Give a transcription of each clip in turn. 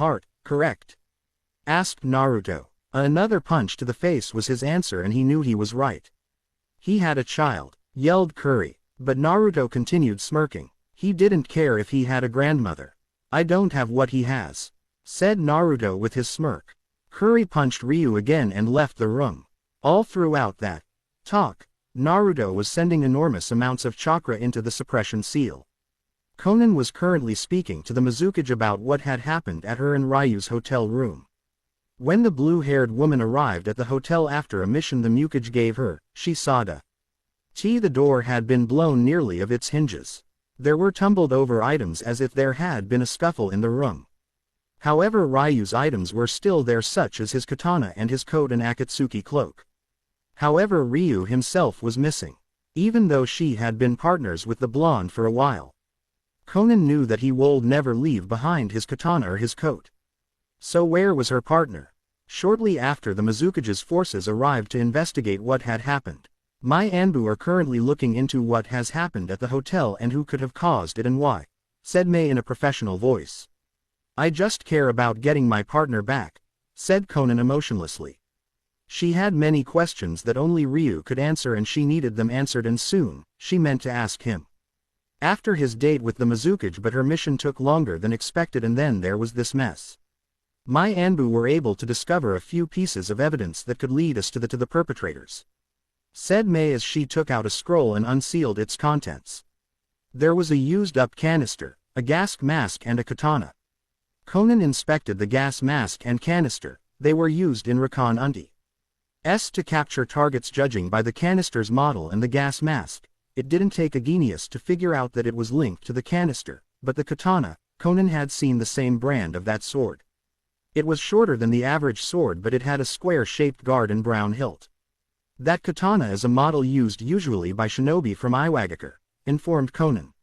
heart, correct?" asked Naruto. Another punch to the face was his answer and he knew he was right. "He had a child," yelled Curry, but Naruto continued smirking. He didn't care if he had a grandmother. "I don't have what he has," said Naruto with his smirk. Curry punched Ryu again and left the room. All throughout that talk, Naruto was sending enormous amounts of chakra into the suppression seal. Konan was currently speaking to the Mizukage about what had happened at her and Ryu's hotel room. When the blue-haired woman arrived at the hotel after a mission the Mukage gave her, she saw the door had been blown nearly of its hinges. There were tumbled over items as if there had been a scuffle in the room. However, Ryu's items were still there, such as his katana and his coat and Akatsuki cloak. However, Ryu himself was missing. Even though she had been partners with the blonde for a while, Konan knew that he would never leave behind his katana or his coat. So where was her partner? Shortly after, the Mizukage's forces arrived to investigate what had happened. Mai Anbu are currently looking into what has happened at the hotel and who could have caused it and why, said Mai in a professional voice. "I just care about getting my partner back," said Konan emotionlessly. She had many questions that only Ryu could answer and she needed them answered, and soon, she meant to ask him. After his date with the Mizukage, but her mission took longer than expected and then there was this mess. Mai Anbu were able to discover a few pieces of evidence that could lead us to the perpetrators, said Mai as she took out a scroll and unsealed its contents. There was a used-up canister, a gas mask and a katana. Konan inspected the gas mask and canister. They were used in Rakan Undi's to capture targets. Judging by the canister's model and the gas mask, it didn't take a genius to figure out that it was linked to the canister, but the katana, Konan had seen the same brand of that sword. It was shorter than the average sword, but it had a square-shaped guard and brown hilt. That katana is a model used usually by shinobi from Iwagakure, informed Konan.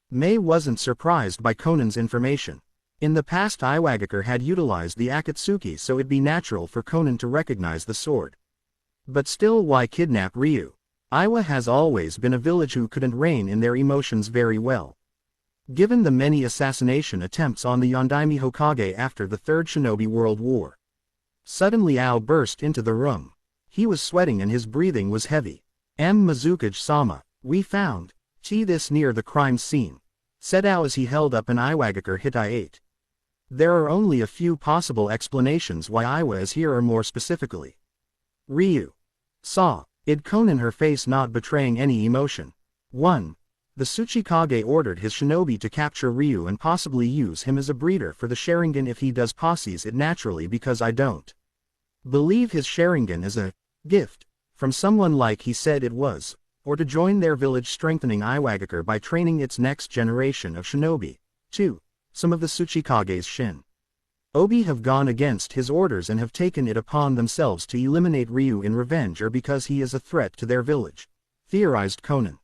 Mai wasn't surprised by Konan's information. In the past, Iwagakure had utilized the Akatsuki, so it'd be natural for Konan to recognize the sword. But still, why kidnap Ryu? Iwa has always been a village who couldn't rein in their emotions very well. Given the many assassination attempts on the Yondaime Hokage after the Third Shinobi World War. Suddenly Ao burst into the room. He was sweating and his breathing was heavy. Mizukage-sama, we found this near the crime scene, said Ao as he held up an Iwagakure Hittite. There are only a few possible explanations why Iwa is here, or more specifically, Ryu saw it. Konan, her face not betraying any emotion. 1. The Tsuchikage ordered his shinobi to capture Ryu and possibly use him as a breeder for the Sharingan if he does possess it naturally, because I don't believe his Sharingan is a gift from someone like he said it was, or to join their village, strengthening Iwagakure by training its next generation of shinobi. 2. Some of the Tsuchikage's shinobi have gone against his orders and have taken it upon themselves to eliminate Ryu in revenge, or because he is a threat to their village, theorized Konan.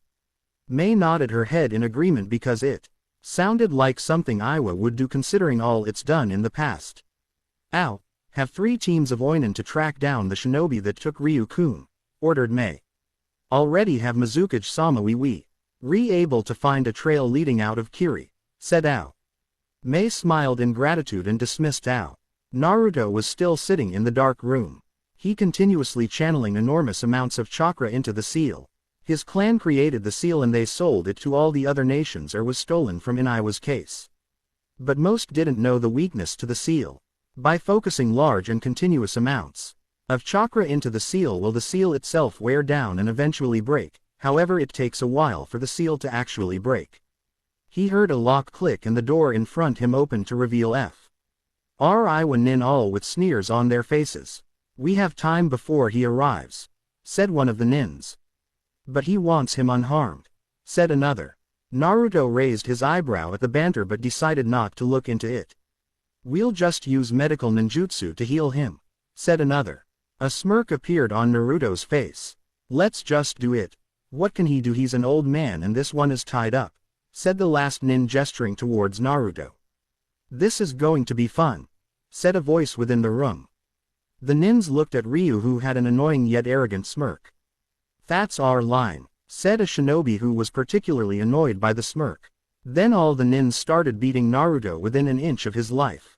Mai nodded her head in agreement because it sounded like something Iwa would do considering all it's done in the past. Ao, have 3 teams of Oinin to track down the shinobi that took Ryu-kun, ordered Mai. Already have Mizukage-sama we able to find a trail leading out of Kiri, said Ao. Mai smiled in gratitude and dismissed Ao. Naruto was still sitting in the dark room. He continuously channeling enormous amounts of chakra into the seal. His clan created the seal and they sold it to all the other nations, or was stolen from in Iwa's case. But most didn't know the weakness to the seal. By focusing large and continuous amounts of chakra into the seal, will the seal itself wear down and eventually break. However, it takes a while for the seal to actually break. He heard a lock click and the door in front him opened to reveal Fr. Iwa Nin, all with sneers on their faces. We have time before he arrives, said one of the nins. But he wants him unharmed, said another. Naruto raised his eyebrow at the banter but decided not to look into it. We'll just use medical ninjutsu to heal him, said another. A smirk appeared on Naruto's face. Let's just do it. What can he do? He's an old man and this one is tied up, said the last nin, gesturing towards Naruto. This is going to be fun, said a voice within the room. The nins looked at Ryu, who had an annoying yet arrogant smirk. That's our line, said a shinobi who was particularly annoyed by the smirk. Then all the nins started beating Naruto within an inch of his life.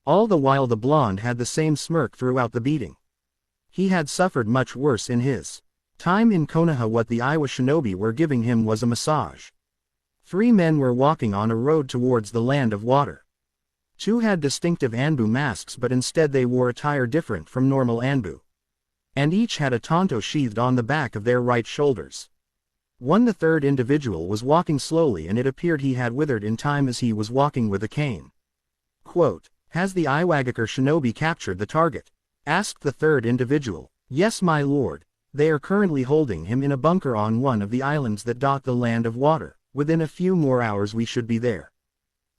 All the while the blonde had the same smirk throughout the beating. He had suffered much worse in his time in Konoha. What the Iwa shinobi were giving him was a massage. 3 men were walking on a road towards the land of water. 2 had distinctive Anbu masks, but instead they wore attire different from normal Anbu. And each had a tanto sheathed on the back of their right shoulders. The third individual was walking slowly, and it appeared he had withered in time as he was walking with a cane. Quote, "Has the Iwagakure shinobi captured the target?" asked the third individual. "Yes, my lord. They are currently holding him in a bunker on one of the islands that dot the land of water. Within a few more hours we should be there,"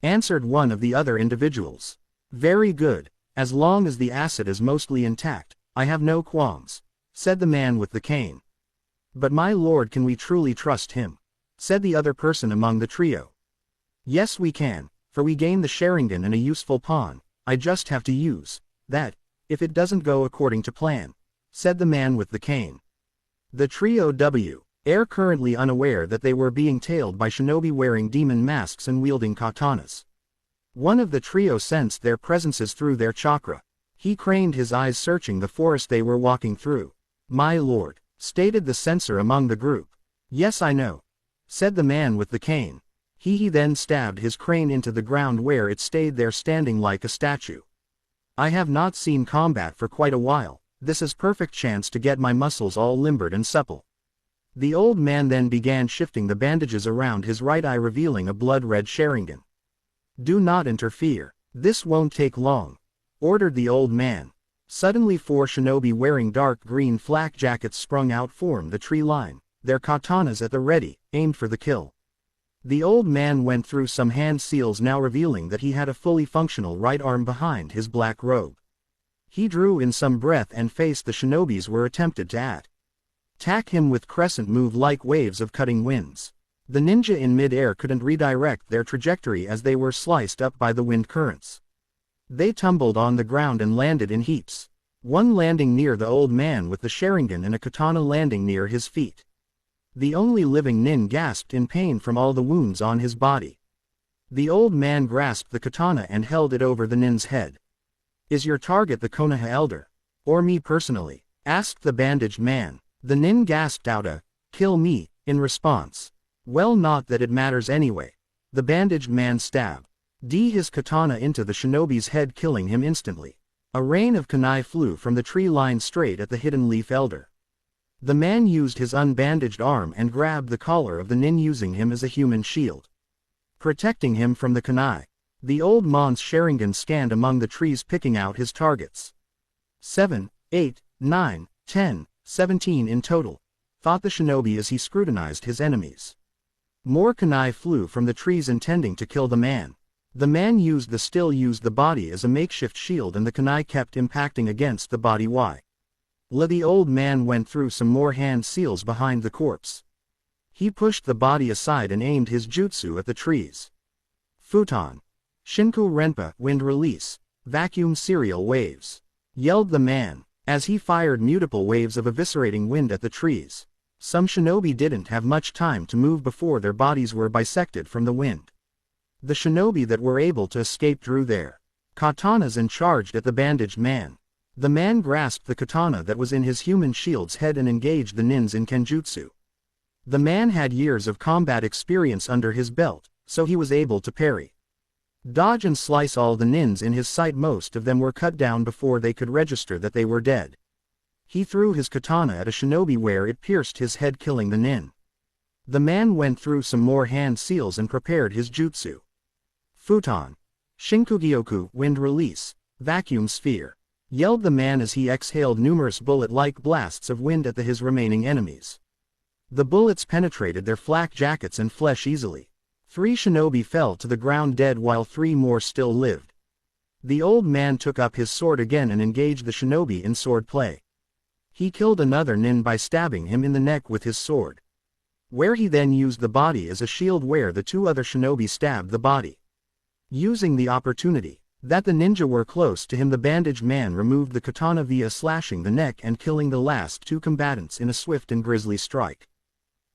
answered one of the other individuals. "Very good. As long as the asset is mostly intact, I have no qualms," said the man with the cane. "But my lord, can we truly trust him?" said the other person among the trio. "Yes, we can, for we gain the Sharingan and a useful pawn. I just have to use that, if it doesn't go according to plan," said the man with the cane. The trio were currently unaware that they were being tailed by shinobi wearing demon masks and wielding katanas. One of the trio sensed their presences through their chakra. He craned his eyes, searching the forest they were walking through. "My lord," stated the censor among the group. "Yes, I know," said the man with the cane. He then stabbed his crane into the ground, where it stayed there standing like a statue. "I have not seen combat for quite a while. This is perfect chance to get my muscles all limbered and supple." The old man then began shifting the bandages around his right eye, revealing a blood-red Sharingan. "Do not interfere. This won't take long," ordered the old man. Suddenly 4 shinobi wearing dark green flak jackets sprung out, formed the tree line, their katanas at the ready, aimed for the kill. The old man went through some hand seals, now revealing that he had a fully functional right arm behind his black robe. He drew in some breath and faced the shinobis were attempted to attack him with crescent move like waves of cutting winds. The ninja in mid-air couldn't redirect their trajectory as they were sliced up by the wind currents. They tumbled on the ground and landed in heaps, one landing near the old man with the Sharingan and a katana landing near his feet. The only living nin gasped in pain from all the wounds on his body. The old man grasped the katana and held it over the nin's head. "Is your target the Konoha elder? Or me personally?" asked the bandaged man. The nin gasped out a, "Kill me," in response. "Well, not that it matters anyway." The bandaged man stabbed his katana into the shinobi's head, killing him instantly. A rain of kunai flew from the tree line straight at the hidden leaf elder. The man used his unbandaged arm and grabbed the collar of the nin, using him as a human shield, protecting him from the kunai. The old man's Sharingan scanned among the trees, picking out his targets. 7, 8, 9, 10, 17 in total, thought the shinobi as he scrutinized his enemies. More kunai flew from the trees intending to kill the man. The man used the body as a makeshift shield, and the kunai kept impacting against the body. The old man went through some more hand seals behind the corpse. He pushed the body aside and aimed his jutsu at the trees. "Futon! Shinku Renpa, wind release, vacuum serial waves!" yelled the man, as he fired multiple waves of eviscerating wind at the trees. Some shinobi didn't have much time to move before their bodies were bisected from the wind. The shinobi that were able to escape drew their katanas and charged at the bandaged man. The man grasped the katana that was in his human shield's head and engaged the nins in kenjutsu. The man had years of combat experience under his belt, so he was able to parry, dodge and slice all the nins in his sight. Most of them were cut down before they could register that they were dead. He threw his katana at a shinobi where it pierced his head, killing the nin. The man went through some more hand seals and prepared his jutsu. "Futon! Shinkugyoku, wind release, vacuum sphere!" yelled the man as he exhaled numerous bullet-like blasts of wind at his remaining enemies. The bullets penetrated their flak jackets and flesh easily. 3 shinobi fell to the ground dead while 3 more still lived. The old man took up his sword again and engaged the shinobi in sword play. He killed another nin by stabbing him in the neck with his sword, where he then used the body as a shield where the 2 other shinobi stabbed the body. Using the opportunity that the ninja were close to him, the bandaged man removed the katana via slashing the neck and killing the last 2 combatants in a swift and grisly strike.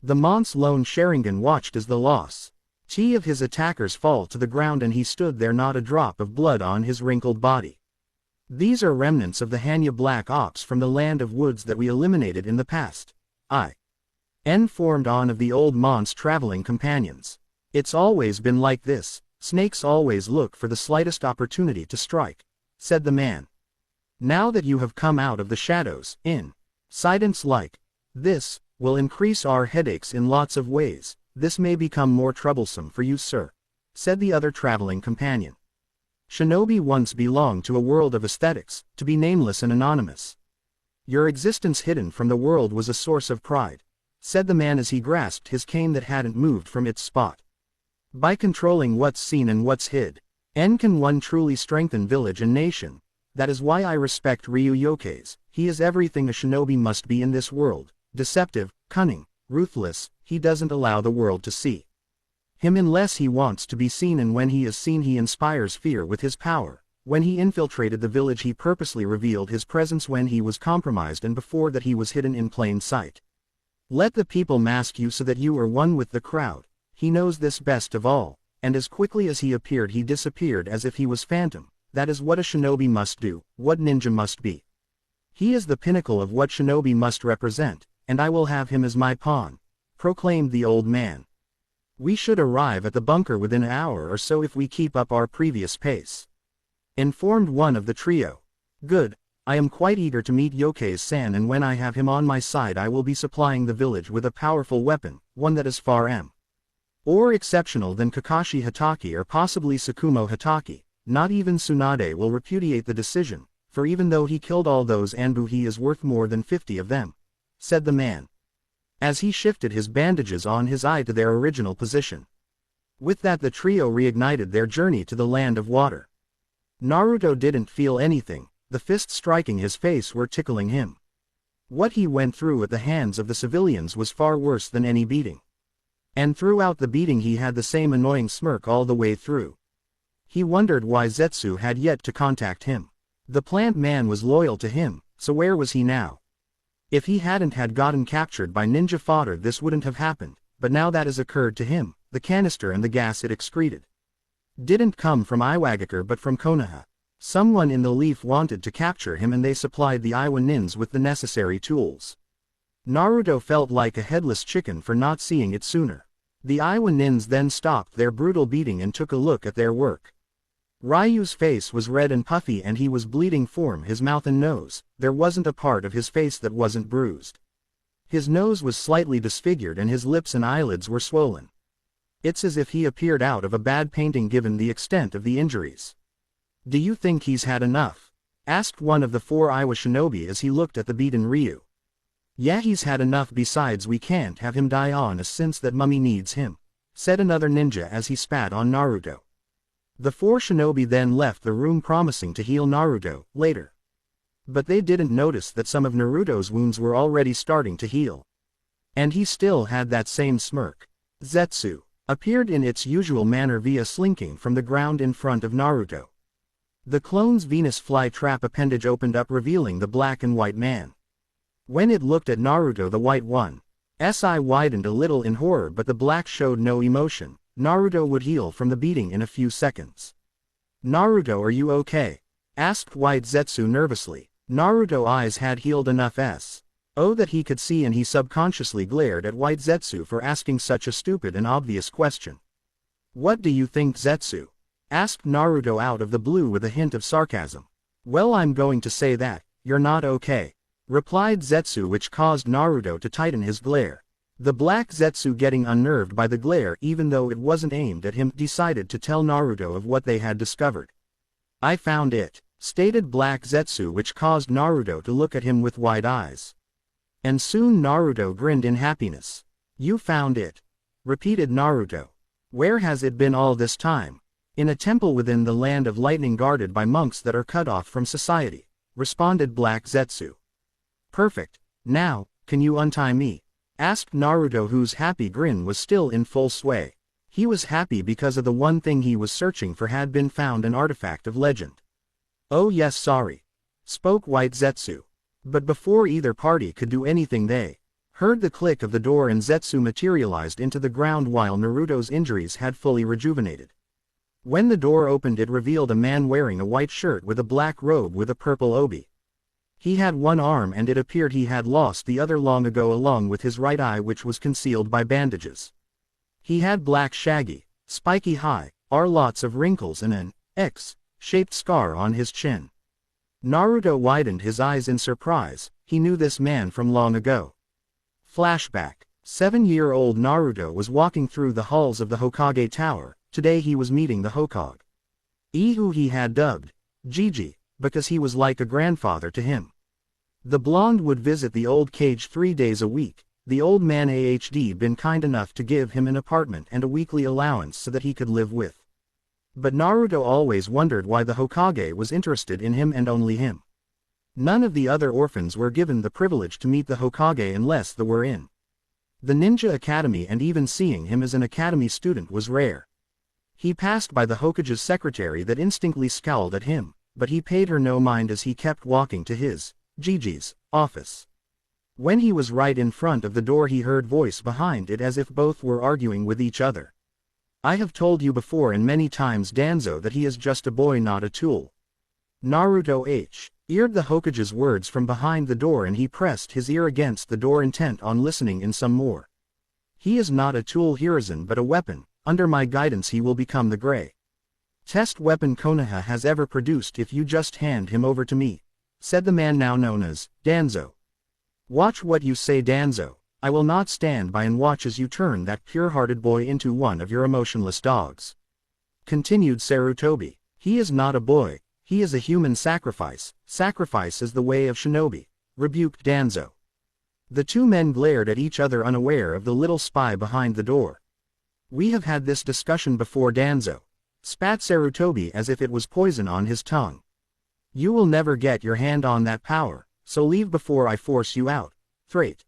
The man's lone Sharingan watched as the loss Two of his attackers fall to the ground and he stood there, not a drop of blood on his wrinkled body. These are remnants of the Hanya Black Ops from the land of woods that we eliminated in the past. Formed on of the old Mon's traveling companions. It's always been like this, snakes always look for the slightest opportunity to strike, said the man. Now that you have come out of the shadows, incidents like this will increase our headaches in lots of ways. This may become more troublesome for you, sir, said the other traveling companion. Shinobi once belonged to a world of aesthetics, to be nameless and anonymous. Your existence hidden from the world was a source of pride, said the man as he grasped his cane that hadn't moved from its spot. By controlling what's seen and what's hid, can one truly strengthen village and nation. That is why I respect Ryu Yokeis. He is everything a shinobi must be in this world, deceptive, cunning, ruthless. He doesn't allow the world to see him unless he wants to be seen, and when he is seen he inspires fear with his power. When he infiltrated the village he purposely revealed his presence when he was compromised, and before that he was hidden in plain sight. Let the people mask you so that you are one with the crowd. He knows this best of all, and as quickly as he appeared he disappeared as if he was phantom. That is what a shinobi must do, what ninja must be. He is the pinnacle of what shinobi must represent, and I will have him as my pawn, proclaimed the old man. We should arrive at the bunker within an hour or so if we keep up our previous pace, informed one of the trio. Good, I am quite eager to meet Yokeis-san, and when I have him on my side I will be supplying the village with a powerful weapon, one that is far more exceptional than Kakashi Hatake or possibly Tsukumo Hatake. Not even Tsunade will repudiate the decision, for even though he killed all those Anbu he is worth more than 50 of them, said the man, as he shifted his bandages on his eye to their original position. With that the trio reignited their journey to the land of water. Naruto didn't feel anything, the fists striking his face were tickling him. What he went through at the hands of the civilians was far worse than any beating. And throughout the beating he had the same annoying smirk all the way through. He wondered why Zetsu had yet to contact him. The plant man was loyal to him, so where was he now? If he hadn't had gotten captured by ninja fodder this wouldn't have happened, but now that has occurred to him, the canister and the gas it excreted didn't come from Iwagakure but from Konoha. Someone in the leaf wanted to capture him and they supplied the Iwa nins with the necessary tools. Naruto felt like a headless chicken for not seeing it sooner. The Iwa nins then stopped their brutal beating and took a look at their work. Ryu's face was red and puffy and he was bleeding from his mouth and nose. There wasn't a part of his face that wasn't bruised. His nose was slightly disfigured and his lips and eyelids were swollen. It's as if he appeared out of a bad painting given the extent of the injuries. Do you think he's had enough? Asked one of the 4 Iwa shinobi as he looked at the beaten Ryu. Yeah, he's had enough, besides we can't have him die on us since that mummy needs him, said another ninja as he spat on Naruto. The 4 shinobi then left the room promising to heal Naruto later. But they didn't notice that some of Naruto's wounds were already starting to heal. And he still had that same smirk. Zetsu appeared in its usual manner via slinking from the ground in front of Naruto. The clone's Venus flytrap appendage opened up revealing the black and white man. When it looked at Naruto the white one's eye widened a little in horror but the black showed no emotion. Naruto would heal from the beating in a few seconds. Naruto, are you okay? Asked White Zetsu nervously. Naruto's eyes had healed enough that he could see and he subconsciously glared at White Zetsu for asking such a stupid and obvious question. What do you think, Zetsu? Asked Naruto out of the blue with a hint of sarcasm. Well, I'm going to say that you're not okay, replied Zetsu, which caused Naruto to tighten his glare. The black Zetsu, getting unnerved by the glare even though it wasn't aimed at him, decided to tell Naruto of what they had discovered. I found it, stated black Zetsu, which caused Naruto to look at him with wide eyes. And soon Naruto grinned in happiness. You found it, repeated Naruto. Where has it been all this time? In a temple within the land of lightning guarded by monks that are cut off from society, responded black Zetsu. Perfect. Now, can you untie me? Asked Naruto, whose happy grin was still in full sway. He was happy because of the one thing he was searching for had been found, an artifact of legend. Oh yes, sorry, spoke White Zetsu. But before either party could do anything they heard the click of the door and Zetsu materialized into the ground while Naruto's injuries had fully rejuvenated. When the door opened, it revealed a man wearing a white shirt with a black robe with a purple obi. He had one arm and it appeared he had lost the other long ago, along with his right eye, which was concealed by bandages. He had black shaggy, spiky hair, lots of wrinkles and an X-shaped scar on his chin. Naruto widened his eyes in surprise. He knew this man from long ago. Flashback. 7-year-old Naruto was walking through the halls of the Hokage Tower. Today he was meeting the Hokage, who he had dubbed Gigi, because he was like a grandfather to him. The blonde would visit the old cage 3 days a week. The old man had been kind enough to give him an apartment and a weekly allowance so that he could live with. But Naruto always wondered why the Hokage was interested in him and only him. None of the other orphans were given the privilege to meet the Hokage unless they were in the Ninja Academy, and even seeing him as an academy student was rare. He passed by the Hokage's secretary that instinctively scowled at him, but he paid her no mind as he kept walking to his, Gigi's, office. When he was right in front of the door, he heard voice behind it as if both were arguing with each other. I have told you before and many times, Danzo, that he is just a boy, not a tool. Naruto eared the Hokage's words from behind the door, and he pressed his ear against the door, intent on listening in some more. He is not a tool, Hiruzen, but a weapon. Under my guidance he will become the greatest weapon Konoha has ever produced if you just hand him over to me, said the man now known as Danzo. Watch what you say, Danzo. I will not stand by and watch as you turn that pure-hearted boy into one of your emotionless dogs, continued Sarutobi. He is not a boy, he is a human sacrifice. Sacrifice is the way of shinobi, rebuked Danzo. The two men glared at each other, unaware of the little spy behind the door. We have had this discussion before, Danzo, spat Sarutobi as if it was poison on his tongue. You will never get your hand on that power, so leave before I force you out. Threat.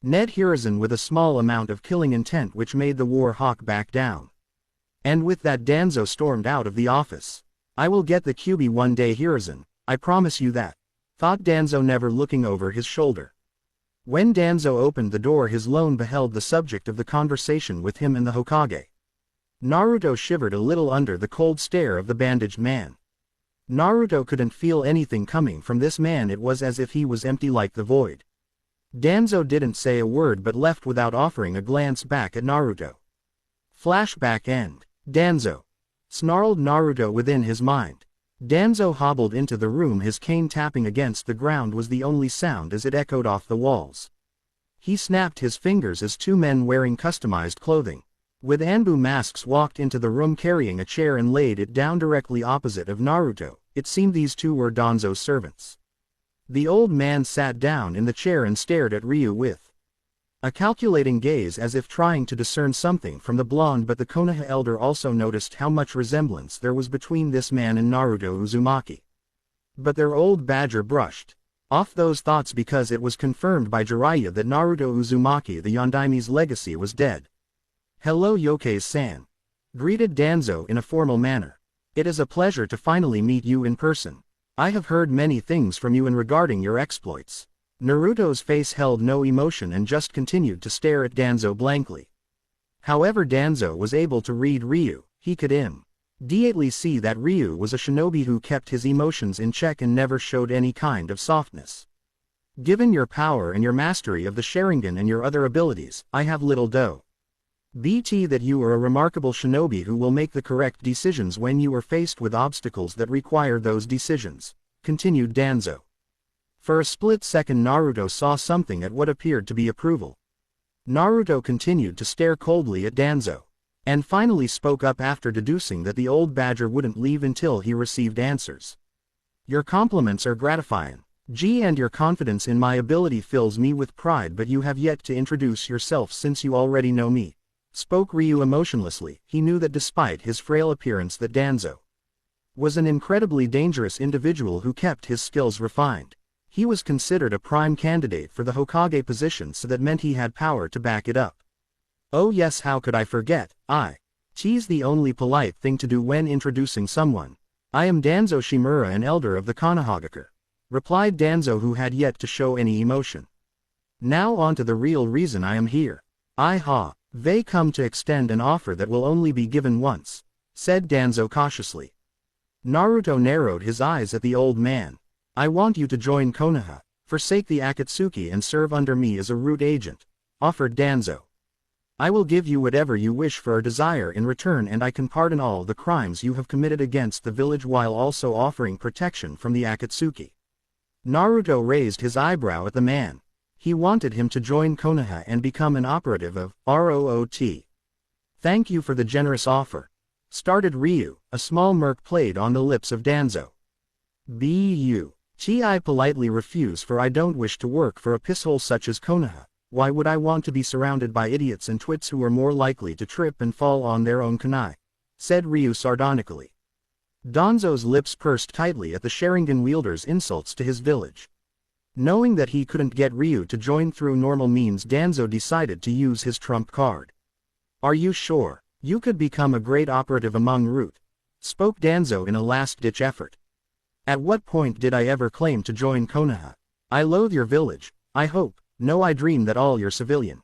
Ned Hiruzen with a small amount of killing intent, which made the war hawk back down. And with that, Danzo stormed out of the office. I will get the Kyuubi one day, Hiruzen, I promise you that, thought Danzo, never looking over his shoulder. When Danzo opened the door, his lone beheld the subject of the conversation with him and the Hokage. Naruto shivered a little under the cold stare of the bandaged man. Naruto couldn't feel anything coming from this man. It was as if he was empty, like the void. Danzo didn't say a word but left without offering a glance back at Naruto. Flashback end. Danzo, snarled Naruto within his mind. Danzo hobbled into the room. His cane tapping against the ground was the only sound as it echoed off the walls. He snapped his fingers as two men wearing customized clothing with Anbu masks walked into the room, carrying a chair and laid it down directly opposite of Naruto. It seemed these two were Danzo's servants. The old man sat down in the chair and stared at Ryu with a calculating gaze, as if trying to discern something from the blonde, but the Konoha elder also noticed how much resemblance there was between this man and Naruto Uzumaki. But their old badger brushed off those thoughts because it was confirmed by Jiraiya that Naruto Uzumaki, the Yondaime's legacy, was dead. Hello, Yosuke-san, greeted Danzo in a formal manner. It is a pleasure to finally meet you in person. I have heard many things from you and regarding your exploits. Naruto's face held no emotion and just continued to stare at Danzo blankly. However, Danzo was able to read Ryu. He could immediately see that Ryu was a shinobi who kept his emotions in check and never showed any kind of softness. Given your power and your mastery of the Sharingan and your other abilities, I have little doubt that you are a remarkable shinobi who will make the correct decisions when you are faced with obstacles that require those decisions, continued Danzo. For a split second, Naruto saw something at what appeared to be approval. Naruto continued to stare coldly at Danzo, and finally spoke up after deducing that the old badger wouldn't leave until he received answers. Your compliments are gratifying, and your confidence in my ability fills me with pride, but you have yet to introduce yourself since you already know me, spoke Ryu emotionlessly. He knew that despite his frail appearance that Danzo was an incredibly dangerous individual who kept his skills refined. He was considered a prime candidate for the Hokage position, so that meant he had power to back it up. Oh yes, how could I forget? It's the only polite thing to do when introducing someone. I am Danzo Shimura, an elder of the Konohagakure, replied Danzo, who had yet to show any emotion. Now on to the real reason I am here. They come to extend an offer that will only be given once, said Danzo cautiously. Naruto narrowed his eyes at the old man. I want you to join Konoha, forsake the Akatsuki and serve under me as a root agent, offered Danzo. I will give you whatever you wish for or desire in return, and I can pardon all the crimes you have committed against the village while also offering protection from the Akatsuki. Naruto raised his eyebrow at the man. He wanted him to join Konoha and become an operative of ROOT. Thank you for the generous offer, started Ryu. A small smirk played on the lips of Danzo. I politely refuse, for I don't wish to work for a pisshole such as Konoha. Why would I want to be surrounded by idiots and twits who are more likely to trip and fall on their own kunai? Said Ryu sardonically. Danzo's lips pursed tightly at the Sharingan wielder's insults to his village. Knowing that he couldn't get Ryu to join through normal means, Danzo decided to use his trump card. Are you sure? You could become a great operative among Root, spoke Danzo in a last-ditch effort. At what point did I ever claim to join Konoha? I loathe your village. I hope, no, I dream that all your civilians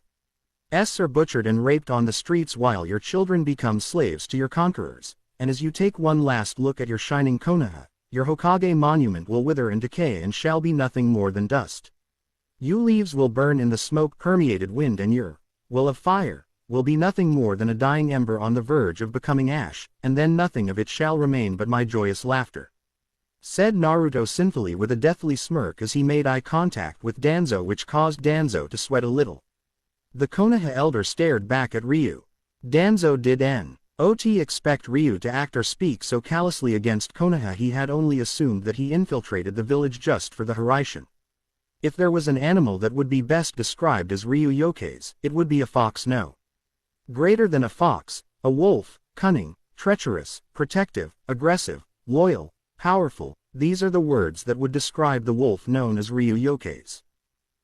are butchered and raped on the streets while your children become slaves to your conquerors, and as you take one last look at your shining Konoha, your Hokage monument will wither and decay and shall be nothing more than dust. You leaves will burn in the smoke-permeated wind, and your will of fire will be nothing more than a dying ember on the verge of becoming ash, and then nothing of it shall remain but my joyous laughter, said Naruto sinfully with a deathly smirk as he made eye contact with Danzo, which caused Danzo to sweat a little. The Konoha elder stared back at Ryu. Danzo did not expect Ryu to act or speak so callously against Konoha. He had only assumed that he infiltrated the village just for the Hiraishin. If there was an animal that would be best described as Ryu Yoke's, it would be a fox. No. Greater than a fox, a wolf, cunning, treacherous, protective, aggressive, loyal, powerful, these are the words that would describe the wolf known as Ryu Yoke's.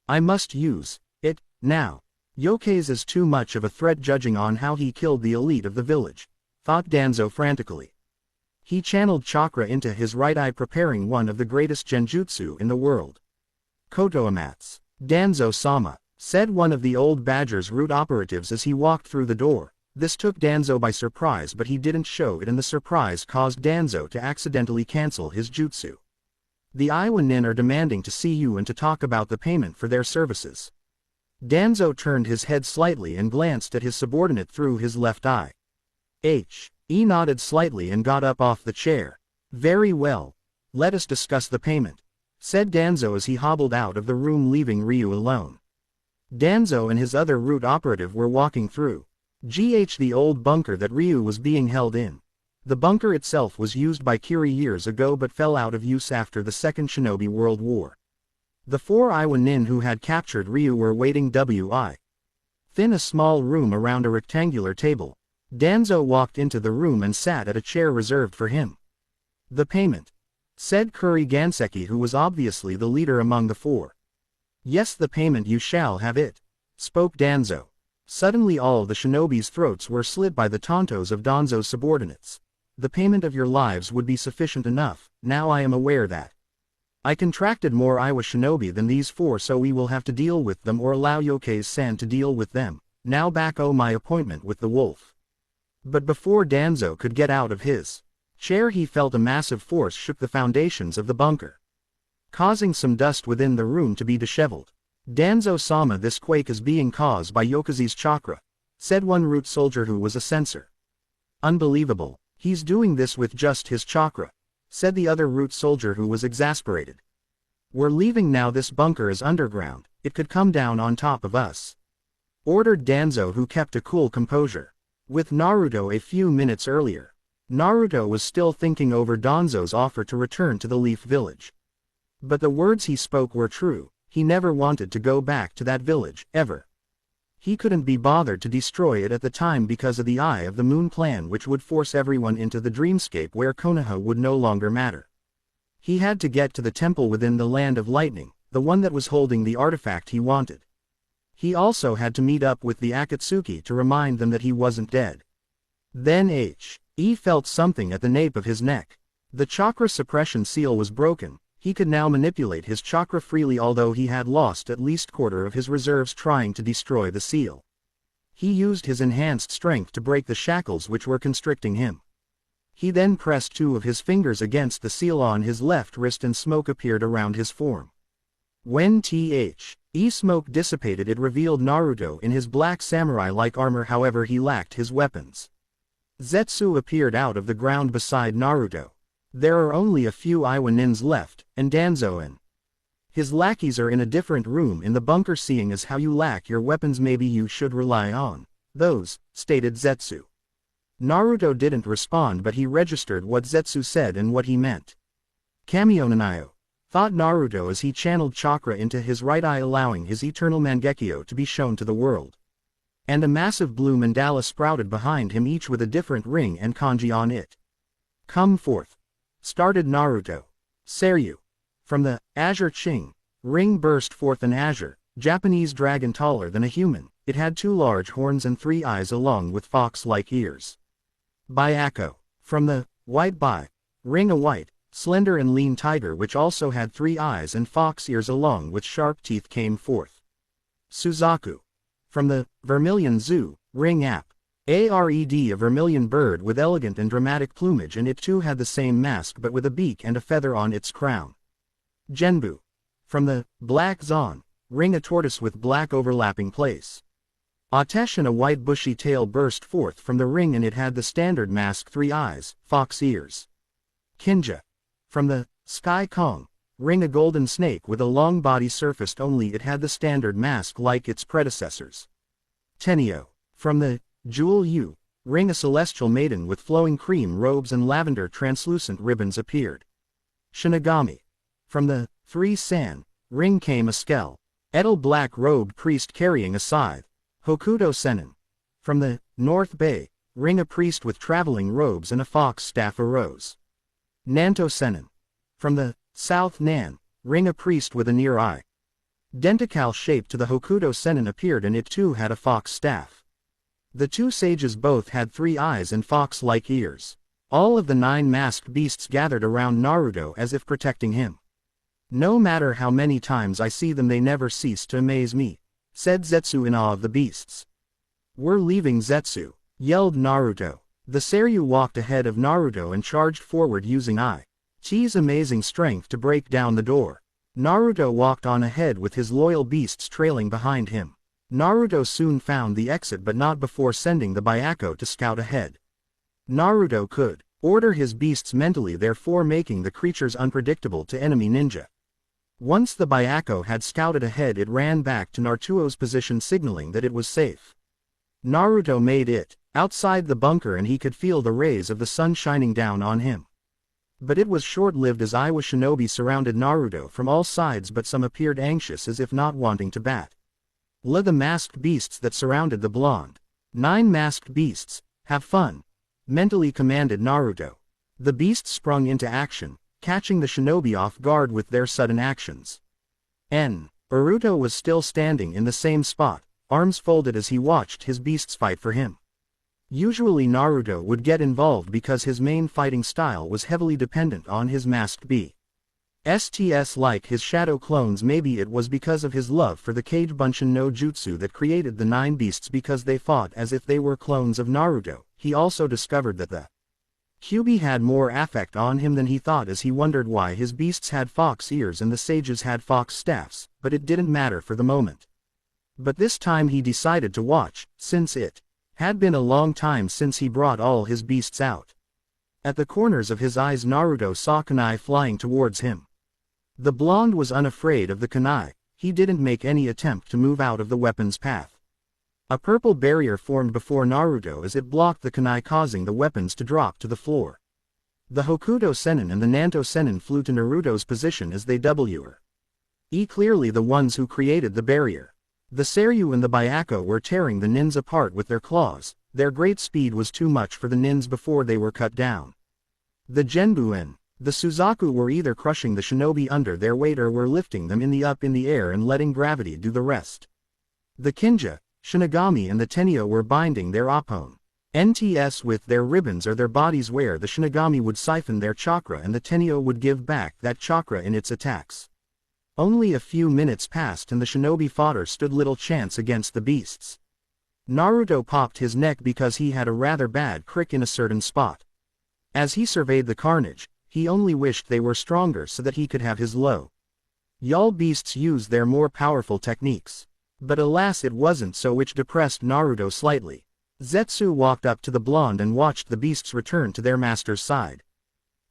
I must use it now. Yoke's is too much of a threat judging on how he killed the elite of the village, thought Danzo frantically. He channeled chakra into his right eye, preparing one of the greatest genjutsu in the world. Kotoamatsu. Danzo-sama, said one of the old Badger's root operatives as he walked through the door. This took Danzo by surprise, but he didn't show it, and the surprise caused Danzo to accidentally cancel his jutsu. The Iwa Nin are demanding to see you and to talk about the payment for their services. Danzo turned his head slightly and glanced at his subordinate through his left eye. He nodded slightly and got up off the chair. Very well. Let us discuss the payment, said Danzo as he hobbled out of the room, leaving Ryu alone. Danzo and his other root operative were walking through the old bunker that Ryu was being held in. The bunker itself was used by Kiri years ago but fell out of use after the Second Shinobi World War. The 4 Iwa Nin who had captured Ryu were waiting within a small room around a rectangular table. Danzo walked into the room and sat at a chair reserved for him. The payment, said Kuri Ganseki, who was obviously the leader among the 4. Yes, the payment, you shall have it, spoke Danzo. Suddenly all the shinobi's throats were slit by the tauntos of Danzo's subordinates. The payment of your lives would be sufficient enough. Now I am aware that I contracted more Iwa shinobi than these 4, so we will have to deal with them or allow Yoke's-san to deal with them. Now back my appointment with the wolf. But before Danzo could get out of his chair, he felt a massive force shook the foundations of the bunker, causing some dust within the room to be disheveled. Danzo-sama, this quake is being caused by Yoke's chakra, said one root soldier who was a censor. Unbelievable, he's doing this with just his chakra, said the other root soldier who was exasperated. We're leaving now, this bunker is underground, it could come down on top of us, ordered Danzo, who kept a cool composure. With Naruto a few minutes earlier, Naruto was still thinking over Danzo's offer to return to the Leaf Village. But the words he spoke were true. He never wanted to go back to that village, ever. He couldn't be bothered to destroy it at the time because of the Eye of the Moon plan, which would force everyone into the dreamscape where Konoha would no longer matter. He had to get to the temple within the Land of Lightning, the one that was holding the artifact he wanted. He also had to meet up with the Akatsuki to remind them that he wasn't dead. Then he felt something at the nape of his neck. The chakra suppression seal was broken. He could now manipulate his chakra freely, although he had lost at least quarter of his reserves trying to destroy the seal. He used his enhanced strength to break the shackles which were constricting him. He then pressed 2 of his fingers against the seal on his left wrist and smoke appeared around his form. When smoke dissipated, it revealed Naruto in his black samurai-like armor, however he lacked his weapons. Zetsu appeared out of the ground beside Naruto. There are only a few Iwa nins left, and Danzo and his lackeys are in a different room in the bunker. Seeing as how you lack your weapons, maybe you should rely on those, stated Zetsu. Naruto didn't respond, but he registered what Zetsu said and what he meant. Kamionanayo, thought Naruto as he channeled chakra into his right eye, allowing his eternal Mangekyo to be shown to the world. And a massive blue mandala sprouted behind him, each with a different ring and kanji on it. Come forth, started Naruto. Seiryu. From the Azure Ching ring burst forth an azure, Japanese dragon taller than a human. It had 2 large horns and 3 eyes along with fox-like ears. Byakko. From the white ring a white, slender and lean tiger which also had 3 eyes and fox ears along with sharp teeth came forth. Suzaku. From the vermilion zoo ring Ared, a vermilion bird with elegant and dramatic plumage, and it too had the same mask but with a beak and a feather on its crown. Genbu. From the black Zon ring a tortoise with black overlapping place. Atesh, and a white bushy tail burst forth from the ring, and it had the standard mask 3 eyes, fox ears. Kinja. From the Sky Kong ring a golden snake with a long body surfaced, only it had the standard mask like its predecessors. Tenio. From the Jewel Yu ring a celestial maiden with flowing cream robes and lavender translucent ribbons appeared. Shinigami. From the 3 San ring came a Skell, Edel black-robed priest carrying a scythe. Hokuto Sennin. From the North Bay ring a priest with traveling robes and a fox staff arose. Nanto Sennin. From the South Nan ring a priest with a near eye. Dentical shape to the Hokuto Sennin appeared, and it too had a fox staff. The 2 sages both had 3 eyes and fox-like ears. All of the 9 masked beasts gathered around Naruto as if protecting him. No matter how many times I see them, they never cease to amaze me, said Zetsu in awe of the beasts. We're leaving, Zetsu, yelled Naruto. The Seiryu walked ahead of Naruto and charged forward using Ichi's amazing strength to break down the door. Naruto walked on ahead with his loyal beasts trailing behind him. Naruto soon found the exit, but not before sending the Byakko to scout ahead. Naruto could order his beasts mentally, therefore making the creatures unpredictable to enemy ninja. Once the Byakko had scouted ahead, it ran back to Naruto's position, signaling that it was safe. Naruto made it outside the bunker, and he could feel the rays of the sun shining down on him. But it was short-lived, as Iwa shinobi surrounded Naruto from all sides, but some appeared anxious as if not wanting to bat. The masked beasts that surrounded the blonde 9 masked beasts, have fun, mentally commanded Naruto. The beasts sprung into action, catching the shinobi off guard with their sudden actions. Naruto was still standing in the same spot, arms folded as he watched his beasts fight for him. Usually Naruto would get involved because his main fighting style was heavily dependent on his masked beasts like his shadow clones. Maybe it was because of his love for the Kage Bunshin no Jutsu that created the 9 beasts, because they fought as if they were clones of Naruto. He also discovered that the Kyuubi had more affect on him than he thought, as he wondered why his beasts had fox ears and the sages had fox staffs, but it didn't matter for the moment. But this time he decided to watch, since it had been a long time since he brought all his beasts out. At the corners of his eyes Naruto saw kunai flying towards him. The blonde was unafraid of the kunai. He didn't make any attempt to move out of the weapon's path. A purple barrier formed before Naruto as it blocked the kunai, causing the weapons to drop to the floor. The Hokuto Sennin and the Nanto Sennin flew to Naruto's position as they were clearly the ones who created the barrier. The Seiryu and the Byakko were tearing the nins apart with their claws. Their great speed was too much for the nins before they were cut down. The Genbu and the Suzaku were either crushing the shinobi under their weight or were lifting them in the air and letting gravity do the rest. The Kinja, Shinigami and the Tenyo were binding their Appon. NTS with their ribbons or their bodies where the Shinigami would siphon their chakra and the Tenyo would give back that chakra in its attacks. Only a few minutes passed and the shinobi fodder stood little chance against the beasts. Naruto popped his neck because he had a rather bad crick in a certain spot. As he surveyed the carnage, he only wished they were stronger so that he could have his low. Y'all beasts use their more powerful techniques. But alas it wasn't so, which depressed Naruto slightly. Zetsu walked up to the blonde and watched the beasts return to their master's side.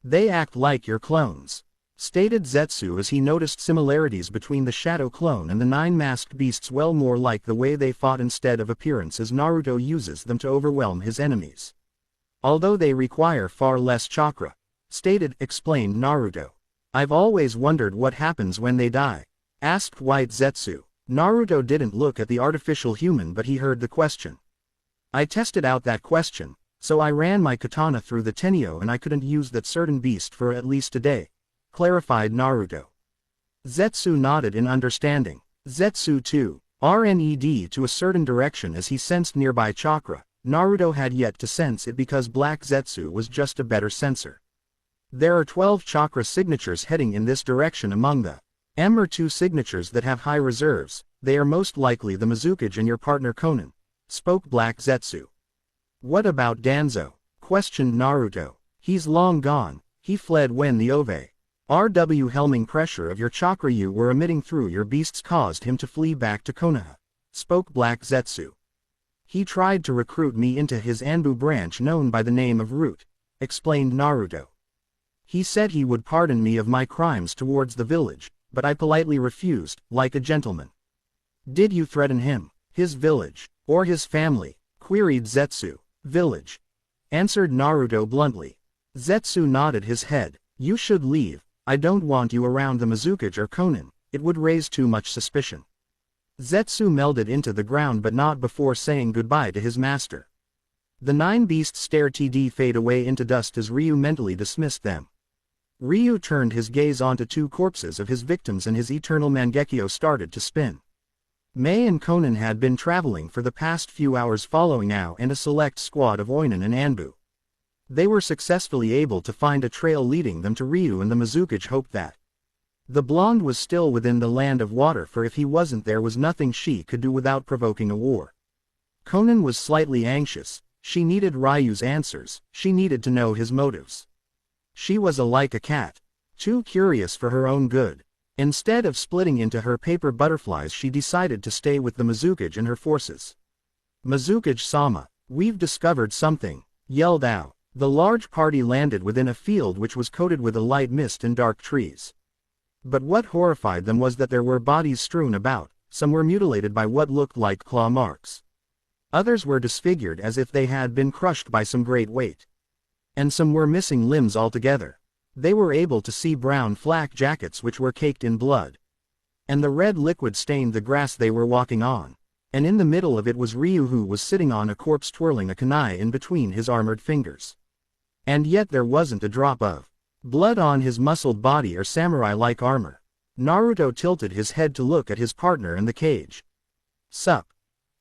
They act like your clones, stated Zetsu as he noticed similarities between the shadow clone and the 9 masked beasts, well more like the way they fought instead of appearance as Naruto uses them to overwhelm his enemies. Although they require far less chakra, explained Naruto. I've always wondered what happens when they die, asked White Zetsu. Naruto didn't look at the artificial human but he heard the question. I tested out that question, so I ran my katana through the Tenyo and I couldn't use that certain beast for at least a day, clarified Naruto. Zetsu nodded in understanding. Zetsu too, RNED to a certain direction as he sensed nearby chakra. Naruto had yet to sense it because Black Zetsu was just a better sensor. There are 12 chakra signatures heading in this direction. Among the M are 2 signatures that have high reserves. They are most likely the Mizukage and your partner Konan, spoke Black Zetsu. What about Danzo? Questioned Naruto. He's long gone, he fled when the RW helming pressure of your chakra you were emitting through your beasts caused him to flee back to Konoha, spoke Black Zetsu. He tried to recruit me into his Anbu branch known by the name of Root, explained Naruto. He said he would pardon me of my crimes towards the village, but I politely refused, like a gentleman. Did you threaten him, his village, or his family? Queried Zetsu. Village, answered Naruto bluntly. Zetsu nodded his head. You should leave. I don't want you around the Mizukage or Konan, it would raise too much suspicion. Zetsu melded into the ground but not before saying goodbye to his master. The 9 beasts stared TD fade away into dust as Ryu mentally dismissed them. Ryu turned his gaze onto 2 corpses of his victims and his eternal Mangekyo started to spin. Mei and Konan had been traveling for the past few hours following Ao and a select squad of Oinen and Anbu. They were successfully able to find a trail leading them to Ryu, and the Mizukage hoped that the blonde was still within the land of water, for if he wasn't there was nothing she could do without provoking a war. Konan was slightly anxious. She needed Ryu's answers, she needed to know his motives. She was like a cat, too curious for her own good. Instead of splitting into her paper butterflies she decided to stay with the Mizukage and her forces. Mizukage-sama, we've discovered something, yelled Ao. The large party landed within a field which was coated with a light mist and dark trees. But what horrified them was that there were bodies strewn about, some were mutilated by what looked like claw marks. Others were disfigured as if they had been crushed by some great weight. And some were missing limbs altogether. They were able to see brown flak jackets which were caked in blood. And the red liquid stained the grass they were walking on. And in the middle of it was Ryu, who was sitting on a corpse twirling a kunai in between his armored fingers. And yet there wasn't a drop of blood on his muscled body or samurai-like armor. Naruto tilted his head to look at his partner in the cage. Sup?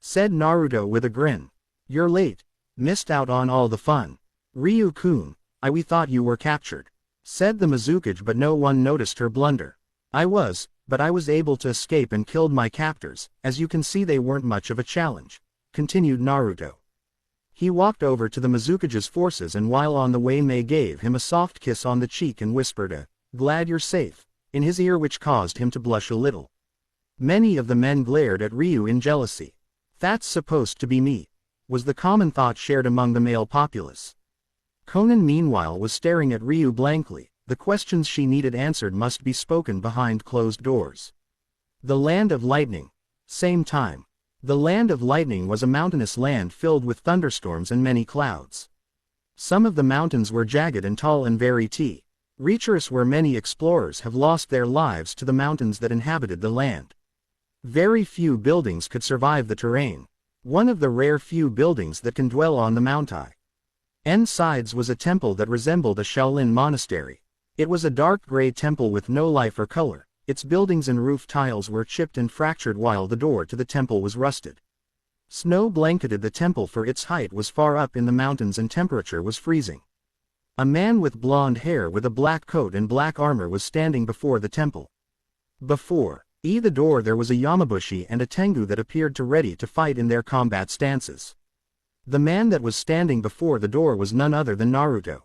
Said Naruto with a grin. You're late. Missed out on all the fun. Ryu-kun, we thought you were captured. Said the Mizukage, but no one noticed her blunder. I was, but I was able to escape and killed my captors. As you can see, they weren't much of a challenge, continued Naruto. He walked over to the Mizukage's forces, and while on the way Mei gave him a soft kiss on the cheek and whispered glad you're safe, in his ear, which caused him to blush a little. Many of the men glared at Ryu in jealousy. That's supposed to be me, was the common thought shared among the male populace. Konan meanwhile was staring at Ryu blankly. The questions she needed answered must be spoken behind closed doors. The Land of Lightning. Same time. The Land of Lightning was a mountainous land filled with thunderstorms and many clouds. Some of the mountains were jagged and tall and very treacherous, where many explorers have lost their lives to the mountains that inhabited the land. Very few buildings could survive the terrain. One of the rare few buildings that can dwell on the mountain sides was a temple that resembled a Shaolin monastery. It was a dark gray temple with no life or color. Its buildings and roof tiles were chipped and fractured while the door to the temple was rusted. Snow blanketed the temple, for its height was far up in the mountains and temperature was freezing. A man with blonde hair with a black coat and black armor was standing before the temple. Before the door there was a Yamabushi and a Tengu that appeared to ready to fight in their combat stances. The man that was standing before the door was none other than Naruto.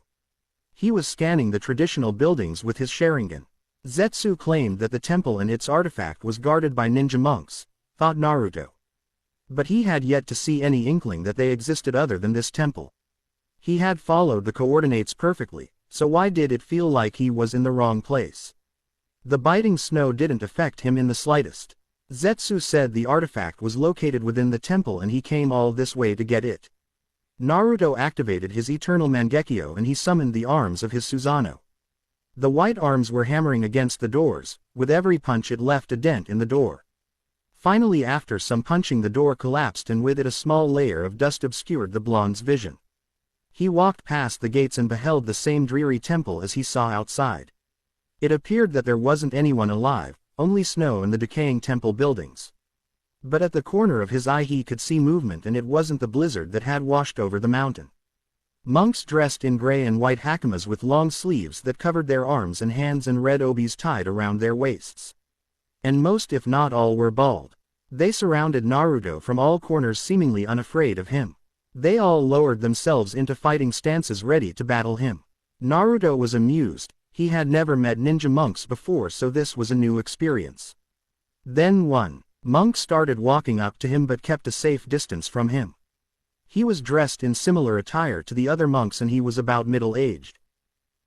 He was scanning the traditional buildings with his Sharingan. Zetsu claimed that the temple and its artifact was guarded by ninja monks, thought Naruto. But he had yet to see any inkling that they existed other than this temple. He had followed the coordinates perfectly, so why did it feel like he was in the wrong place? The biting snow didn't affect him in the slightest. Zetsu said the artifact was located within the temple and he came all this way to get it. Naruto activated his eternal Mangekyo and he summoned the arms of his Susanoo. The white arms were hammering against the doors, with every punch it left a dent in the door. Finally, after some punching, the door collapsed and with it a small layer of dust obscured the blonde's vision. He walked past the gates and beheld the same dreary temple as he saw outside. It appeared that there wasn't anyone alive, only snow and the decaying temple buildings. But at the corner of his eye he could see movement, and it wasn't the blizzard that had washed over the mountain. Monks dressed in gray and white hakimas with long sleeves that covered their arms and hands and red obis tied around their waists. And most if not all were bald. They surrounded Naruto from all corners, seemingly unafraid of him. They all lowered themselves into fighting stances ready to battle him. Naruto was amused. He had never met ninja monks before, so this was a new experience. Then one monk started walking up to him but kept a safe distance from him. He was dressed in similar attire to the other monks and he was about middle-aged.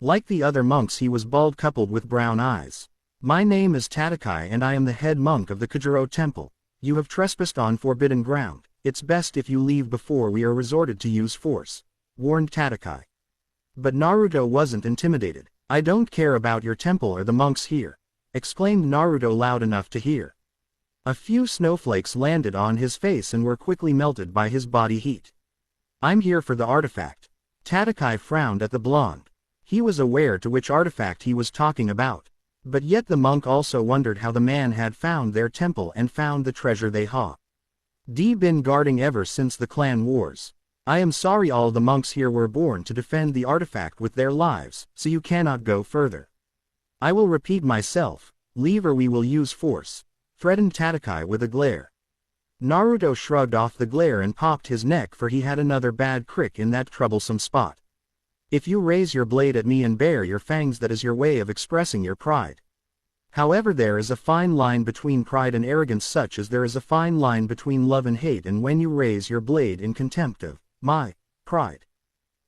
Like the other monks, he was bald coupled with brown eyes. "My name is Tadakai and I am the head monk of the Kujiro Temple. You have trespassed on forbidden ground. It's best if you leave before we are resorted to use force," warned Tadakai. But Naruto wasn't intimidated. "I don't care about your temple or the monks here," exclaimed Naruto loud enough to hear. A few snowflakes landed on his face and were quickly melted by his body heat. "I'm here for the artifact." Tadakai frowned at the blonde. He was aware to which artifact he was talking about. But yet the monk also wondered how the man had found their temple and found the treasure they had been guarding ever since the clan wars. "I am sorry, all the monks here were born to defend the artifact with their lives, so you cannot go further. I will repeat myself, leave or we will use force," threatened Tadakai with a glare. Naruto shrugged off the glare and popped his neck, for he had another bad crick in that troublesome spot. "If you raise your blade at me and bare your fangs, that is your way of expressing your pride. However, there is a fine line between pride and arrogance, such as there is a fine line between love and hate, and when you raise your blade in contempt of my pride,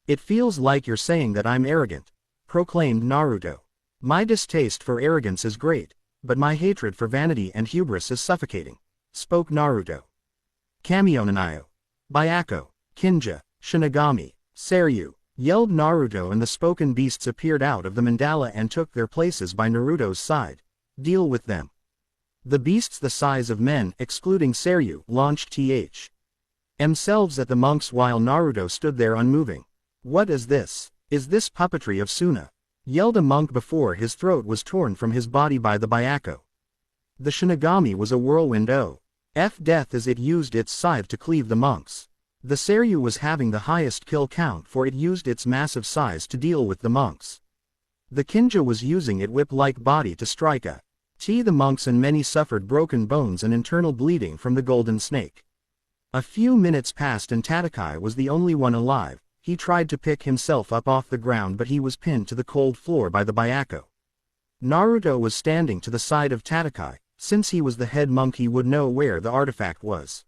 it feels like you're saying that I'm arrogant," proclaimed Naruto. "My distaste for arrogance is great, but my hatred for vanity and hubris is suffocating," spoke Naruto. "Kamionanayo, Byakko, Kinja, Shinigami, Seiryu," yelled Naruto, and the spoken beasts appeared out of the mandala and took their places by Naruto's side. "Deal with them." The beasts, the size of men, excluding Seiryu, launched themselves at the monks while Naruto stood there unmoving. "What is this? Is this puppetry of Suna?" yelled a monk before his throat was torn from his body by the Byakko. The Shinigami was a whirlwind of death as it used its scythe to cleave the monks. The Seiryu was having the highest kill count, for it used its massive size to deal with the monks. The Kinja was using its whip-like body to strike at the monks, and many suffered broken bones and internal bleeding from the golden snake. A few minutes passed and Tadakai was the only one alive. He tried to pick himself up off the ground, but he was pinned to the cold floor by the Byakko. Naruto was standing to the side of Tadakai. Since he was the head monk, he would know where the artifact was.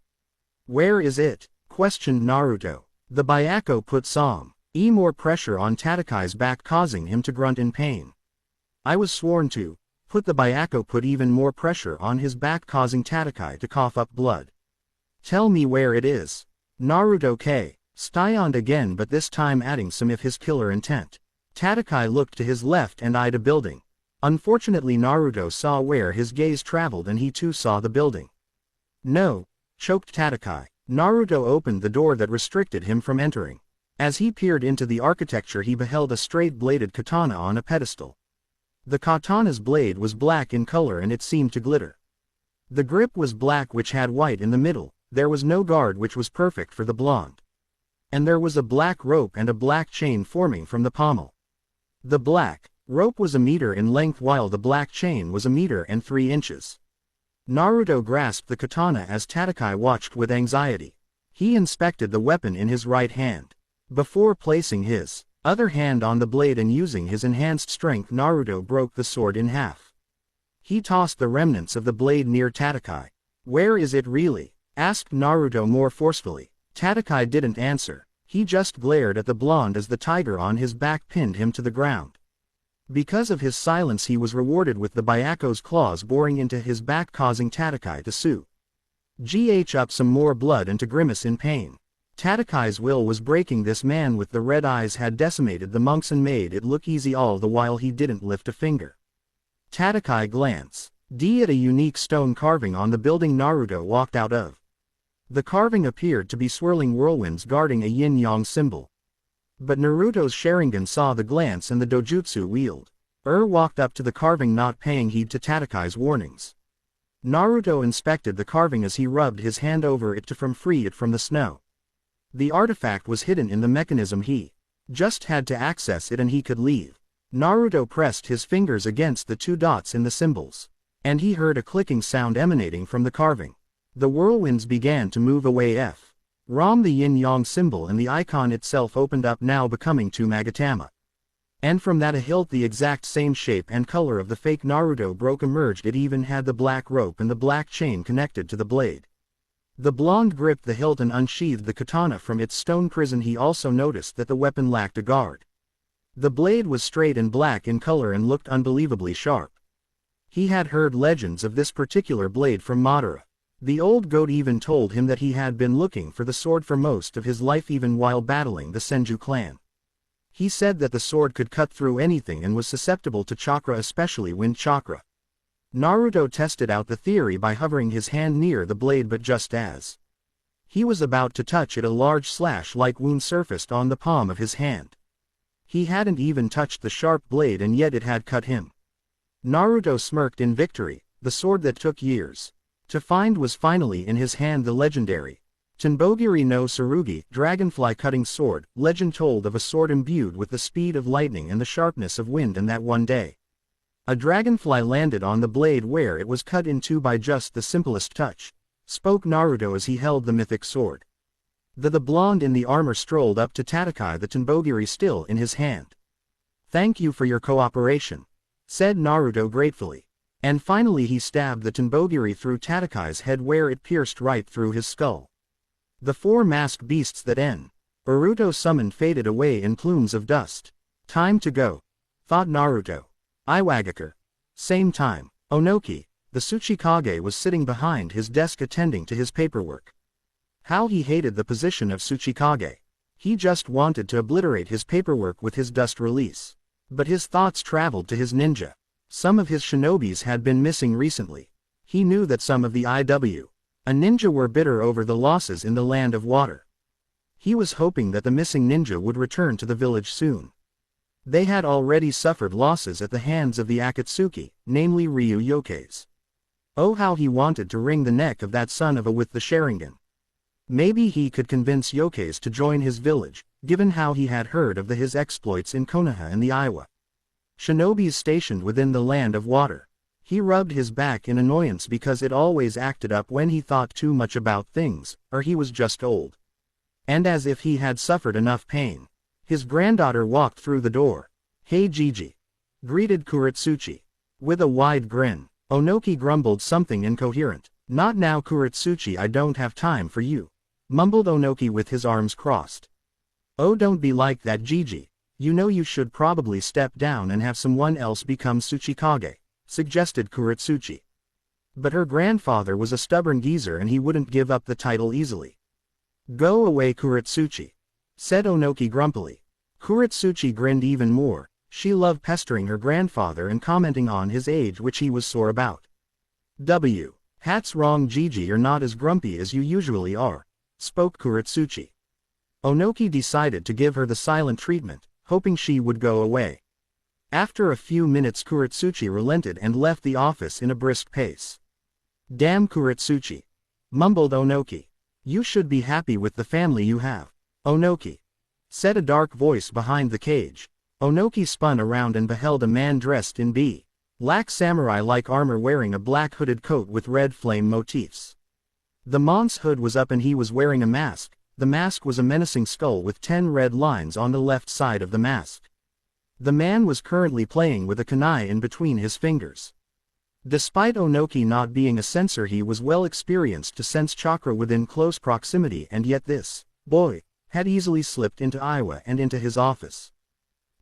"Where is it?" questioned Naruto. The Byakko put some more pressure on Tadakai's back, causing him to grunt in pain. "I was sworn to." The Byakko put even more pressure on his back, causing Tadakai to cough up blood. "Tell me where it is." Naruto stoned again, but this time adding some of his killer intent. Tadakai looked to his left and eyed a building. Unfortunately, Naruto saw where his gaze traveled and he too saw the building. "No," choked Tadakai. Naruto opened the door that restricted him from entering. As he peered into the architecture, he beheld a straight-bladed katana on a pedestal. The katana's blade was black in color and it seemed to glitter. The grip was black, which had white in the middle, There was no guard which was perfect for the blonde. And there was a black rope and a black chain forming from the pommel. The black rope was a meter in length while the black chain was a meter and 3 inches. Naruto grasped the katana as Tatakai watched with anxiety. He inspected the weapon in his right hand. Before placing his other hand on the blade and using his enhanced strength, Naruto broke the sword in half. He tossed the remnants of the blade near Tatakai. "Where is it really?" asked Naruto more forcefully. Tatakai didn't answer. He just glared at the blonde as the tiger on his back pinned him to the ground. Because of his silence he was rewarded with the Byaku's claws boring into his back, causing Tatakai to sue. Gh up some more blood and to grimace in pain. Tatakai's will was breaking. This man with the red eyes had decimated the monks and made it look easy, all the while he didn't lift a finger. Tatakai glanced at a unique stone carving on the building Naruto walked out of. The carving appeared to be swirling whirlwinds guarding a yin-yang symbol. But Naruto's Sharingan saw the glance and the dojutsu wield. Walked up to the carving, not paying heed to Tatakai's warnings. Naruto inspected the carving as he rubbed his hand over it to free it from the snow. The artifact was hidden in the mechanism. He just had to access it and he could leave. Naruto pressed his fingers against the 2 dots in the symbols. And he heard a clicking sound emanating from the carving. The whirlwinds began to move away. The yin-yang symbol and the icon itself opened up, now becoming 2 Magatama. And from that a hilt the exact same shape and color of the fake Naruto broke emerged. It even had the black rope and the black chain connected to the blade. The blonde gripped the hilt and unsheathed the katana from its stone prison. He also noticed that the weapon lacked a guard. The blade was straight and black in color and looked unbelievably sharp. He had heard legends of this particular blade from Madara. The old goat even told him that he had been looking for the sword for most of his life, even while battling the Senju clan. He said that the sword could cut through anything and was susceptible to chakra, especially wind chakra. Naruto tested out the theory by hovering his hand near the blade, but just as he was about to touch it, a large slash-like wound surfaced on the palm of his hand. He hadn't even touched the sharp blade and yet it had cut him. Naruto smirked in victory. The sword that took years to find was finally in his hand, the legendary Tenbogiri no Tsurugi, dragonfly cutting sword. Legend told of a sword imbued with the speed of lightning and the sharpness of wind, and that one day a dragonfly landed on the blade where it was cut in 2 by just the simplest touch, spoke Naruto as he held the mythic sword. The blonde in the armor strolled up to Tatakai, the Tenbogiri still in his hand. "Thank you for your cooperation," said Naruto gratefully. And finally he stabbed the Tenbogiri through Tatakai's head where it pierced right through his skull. The 4 masked beasts that Naruto summoned faded away in plumes of dust. "Time to go," thought Naruto. Iwagakure. Same time. Onoki, the Tsuchikage, was sitting behind his desk attending to his paperwork. How he hated the position of Tsuchikage. He just wanted to obliterate his paperwork with his dust release. But his thoughts traveled to his ninja. Some of his shinobis had been missing recently. He knew that some of the a ninja were bitter over the losses in the Land of Water. He was hoping that the missing ninja would return to the village soon. They had already suffered losses at the hands of the Akatsuki, namely Ryu Yokeis. Oh, how he wanted to wring the neck of that son of a with the Sharingan. Maybe he could convince Yokeis to join his village, given how he had heard of his exploits in Konoha and the Iwa shinobis stationed within the Land of Water. He rubbed his back in annoyance because it always acted up when he thought too much about things, or he was just old. And as if he had suffered enough pain. His granddaughter walked through the door. "Hey Gigi," greeted Kuretsuchi. With a wide grin, Onoki grumbled something incoherent. "Not now Kuretsuchi, I don't have time for you," mumbled Onoki with his arms crossed. "Oh, don't be like that, Gigi. You know you should probably step down and have someone else become Tsuchikage," suggested Kuretsuchi. But her grandfather was a stubborn geezer and he wouldn't give up the title easily. "Go away Kuretsuchi," said Onoki grumpily. Kuretsuchi grinned even more. She loved pestering her grandfather and commenting on his age, which he was sore about. "Hat's wrong Gigi, you're not as grumpy as you usually are," spoke Kuretsuchi. Onoki decided to give her the silent treatment, hoping she would go away. After a few minutes Kuretsuchi relented and left the office in a brisk pace. "Damn Kuretsuchi," mumbled Onoki. You should be happy with the family you have, Onoki, said a dark voice behind the cage. Onoki spun around and beheld a man dressed in black samurai-like armor wearing a black hooded coat with red flame motifs. The mont's hood was up and he was wearing a mask. The mask was a menacing skull with 10 red lines on the left side of the mask. The man was currently playing with a kunai in between his fingers. Despite Onoki not being a sensor, he was well experienced to sense chakra within close proximity, and yet this boy had easily slipped into Iwa and into his office.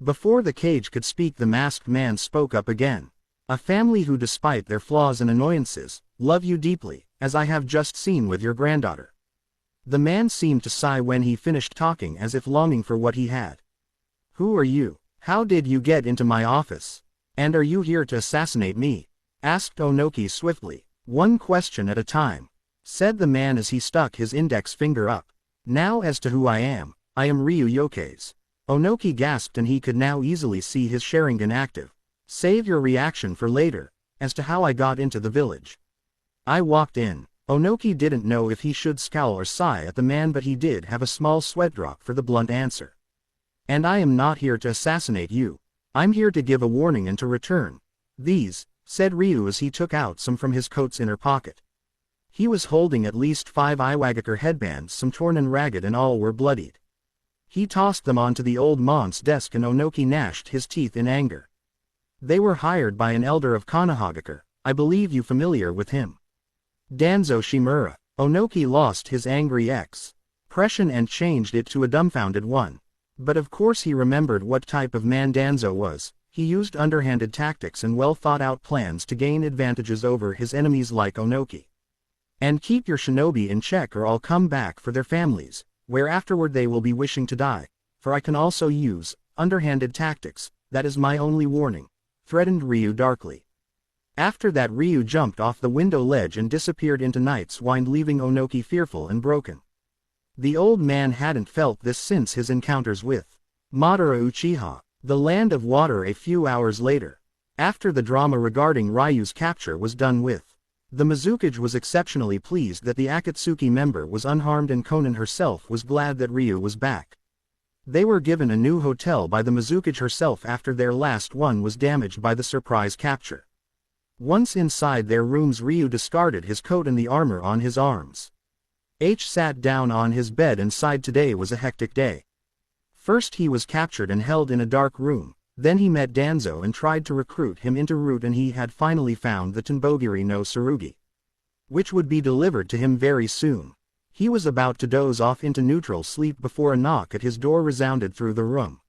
Before the cage could speak, the masked man spoke up again. A family who, despite their flaws and annoyances, love you deeply, as I have just seen with your granddaughter. The man seemed to sigh when he finished talking, as if longing for what he had. Who are you? How did you get into my office? And are you here to assassinate me? Asked Onoki swiftly. One question at a time, said the man as he stuck his index finger up. Now as to who I am Ryu Yokaze. Onoki gasped, and he could now easily see his Sharingan active. Save your reaction for later. As to how I got into the village. I walked in. Onoki didn't know if he should scowl or sigh at the man, but he did have a small sweat drop for the blunt answer. And I am not here to assassinate you. I'm here to give a warning and to return these, said Ryu as he took out some from his coat's inner pocket. He was holding at least 5 Iwagakure headbands, some torn and ragged, and all were bloodied. He tossed them onto the old mont's desk, and Onoki gnashed his teeth in anger. They were hired by an elder of Konohagakure. I believe you familiar with him. Danzo Shimura. Onoki lost his angry expression and changed it to a dumbfounded one. But of course he remembered what type of man Danzo was. He used underhanded tactics and well thought out plans to gain advantages over his enemies like Onoki. And keep your shinobi in check, or I'll come back for their families, where afterward they will be wishing to die. For I can also use underhanded tactics. That is my only warning, threatened Ryu darkly. After that, Ryu jumped off the window ledge and disappeared into Night's Wind, leaving Onoki fearful and broken. The old man hadn't felt this since his encounters with Madara Uchiha, the Land of Water, a few hours later. After the drama regarding Ryu's capture was done with, the Mizukage was exceptionally pleased that the Akatsuki member was unharmed, and Konan herself was glad that Ryu was back. They were given a new hotel by the Mizukage herself after their last one was damaged by the surprise capture. Once inside their rooms, Ryu discarded his coat and the armor on his arms. Sat down on his bed and sighed. Today was a hectic day. First he was captured and held in a dark room, then he met Danzo and tried to recruit him into route, and he had finally found the Tenbogiri no Tsurugi, which would be delivered to him very soon. He was about to doze off into neutral sleep before a knock at his door resounded through the room.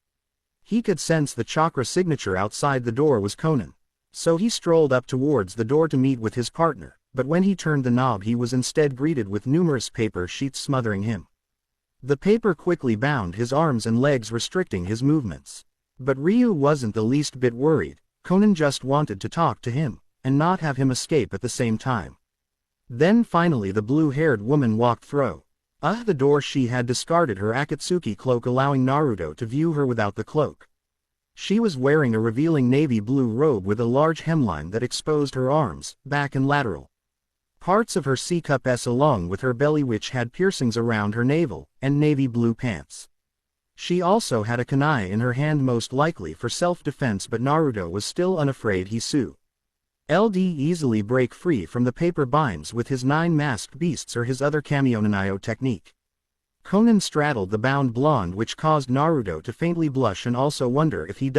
He could sense the chakra signature outside the door was Konan. So he strolled up towards the door to meet with his partner, but when he turned the knob he was instead greeted with numerous paper sheets smothering him. The paper quickly bound his arms and legs, restricting his movements. But Ryu wasn't the least bit worried. Konan just wanted to talk to him, and not have him escape at the same time. Then finally the blue-haired woman walked through the door. She had discarded her Akatsuki cloak, allowing Naruto to view her without the cloak. She was wearing a revealing navy blue robe with a large hemline that exposed her arms, back and lateral parts of her C-cup S, along with her belly, which had piercings around her navel, and navy blue pants. She also had a kunai in her hand, most likely for self-defense, but Naruto was still unafraid. He LD easily break free from the paper binds with his 9 masked beasts or his other Kamionanayo technique. Konan straddled the bound blonde, which caused Naruto to faintly blush and also wonder if he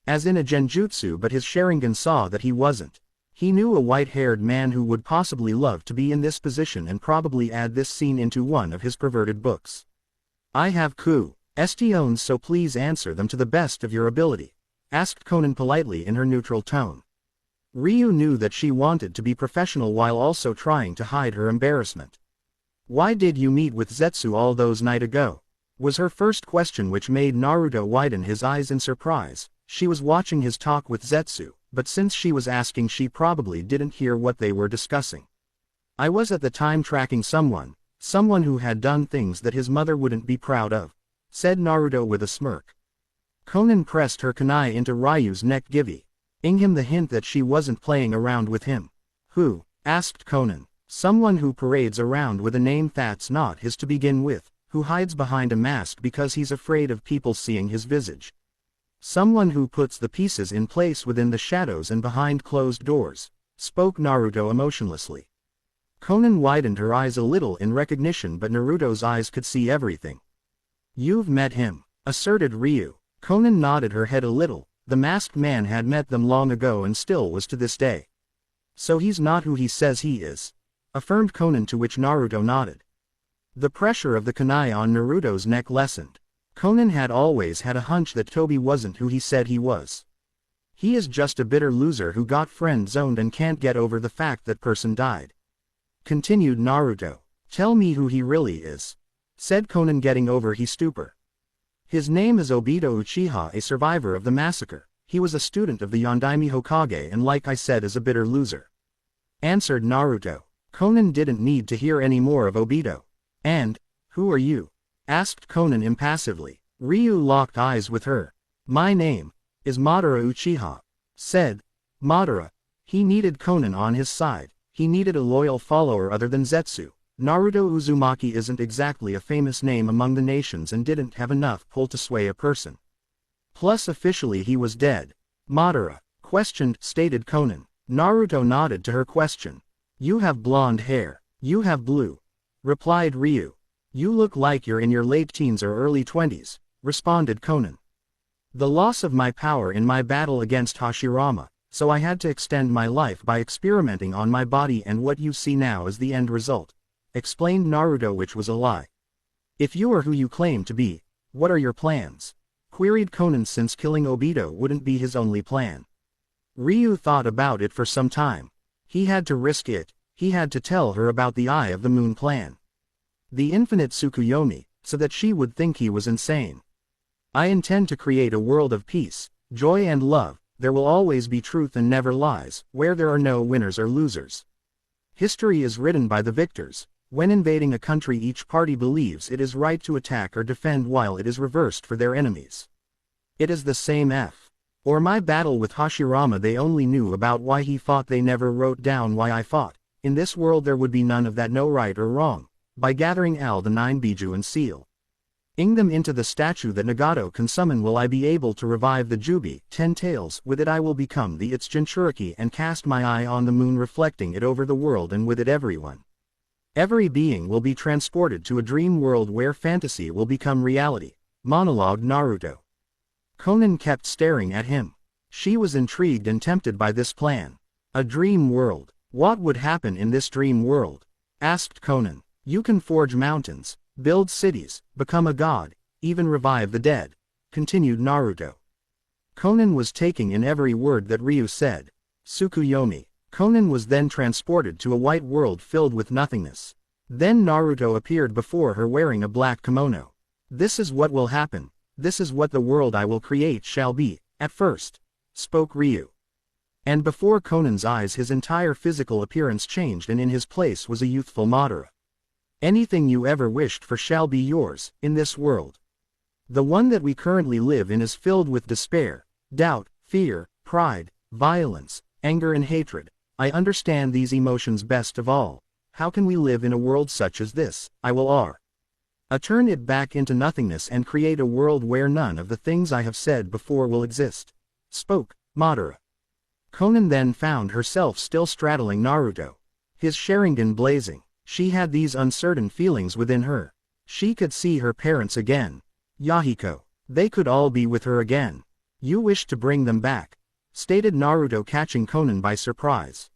as in a genjutsu, but his Sharingan saw that he wasn't. He knew a white-haired man who would possibly love to be in this position and probably add this scene into one of his perverted books. I have questions, so please answer them to the best of your ability, asked Konan politely in her neutral tone. Ryu knew that she wanted to be professional while also trying to hide her embarrassment. Why did you meet with Zetsu all those nights ago? Was her first question, which made Naruto widen his eyes in surprise. She was watching his talk with Zetsu, but since she was asking, she probably didn't hear what they were discussing. I was at the time tracking someone who had done things that his mother wouldn't be proud of, said Naruto with a smirk. Konan pressed her kunai into Ryu's neck, giving him the hint that she wasn't playing around with him. Who? Asked Konan. Someone who parades around with a name that's not his to begin with, who hides behind a mask because he's afraid of people seeing his visage. Someone who puts the pieces in place within the shadows and behind closed doors, spoke Naruto emotionlessly. Konan widened her eyes a little in recognition, but Naruto's eyes could see everything. You've met him, asserted Ryu. Konan nodded her head a little. The masked man had met them long ago and still was to this day. So he's not who he says he is, affirmed Konan, to which Naruto nodded. The pressure of the kunai on Naruto's neck lessened. Konan had always had a hunch that Toby wasn't who he said he was. He is just a bitter loser who got friend-zoned and can't get over the fact that person died. Continued Naruto. Tell me who he really is, said Konan, getting over his stupor. His name is Obito Uchiha, a survivor of the massacre. He was a student of the Yondaime Hokage and, like I said, is a bitter loser, answered Naruto. Konan didn't need to hear any more of Obito. And, who are you? Asked Konan impassively. Ryu locked eyes with her. My name is Madara Uchiha, said Madara. He needed Konan on his side. He needed a loyal follower other than Zetsu. Naruto Uzumaki isn't exactly a famous name among the nations and didn't have enough pull to sway a person. Plus officially he was dead. Madara, questioned, stated Konan. Naruto nodded to her question. You have blonde hair. You have blue, replied Ryu. You look like you're in your late teens or early 20s, responded Konan. The loss of my power in my battle against Hashirama, so I had to extend my life by experimenting on my body, and what you see now is the end result, explained Naruto, which was a lie. If you are who you claim to be, what are your plans? Queried Konan, since killing Obito wouldn't be his only plan. Ryu thought about it for some time. He had to risk it. He had to tell her about the Eye of the Moon plan. The infinite Tsukuyomi, so that she would think he was insane. I intend to create a world of peace, joy and love. There will always be truth and never lies, where there are no winners or losers. History is written by the victors. When invading a country, each party believes it is right to attack or defend, while it is reversed for their enemies. It is the same or my battle with Hashirama. They only knew about why he fought, they never wrote down why I fought. In this world there would be none of that, no right or wrong. By gathering all the 9 Biju and sealing them into the statue that Nagato can summon, will I be able to revive the Jubi, 10 tails. With it I will become the its Jinchuriki and cast my eye on the moon, reflecting it over the world, and with it every being will be transported to a dream world where fantasy will become reality. Monologue Naruto. Konan kept staring at him. She was intrigued and tempted by this plan. A dream world. What would happen in this dream world? Asked Konan. You can forge mountains, build cities, become a god, even revive the dead, continued Naruto. Konan was taking in every word that Ryu said. Tsukuyomi. Konan was then transported to a white world filled with nothingness. Then Naruto appeared before her wearing a black kimono. This is what will happen. This is what the world I will create shall be, at first, spoke Ryu. And before Konan's eyes his entire physical appearance changed, and in his place was a youthful Madara. Anything you ever wished for shall be yours, in this world. The one that we currently live in is filled with despair, doubt, fear, pride, violence, anger and hatred. I understand these emotions best of all. How can we live in a world such as this? I will turn it back into nothingness and create a world where none of the things I have said before will exist, spoke Madara. Konan then found herself still straddling Naruto, his Sharingan blazing. She had these uncertain feelings within her. She could see her parents again. Yahiko. They could all be with her again. You wish to bring them back, stated Naruto, catching Konan by surprise.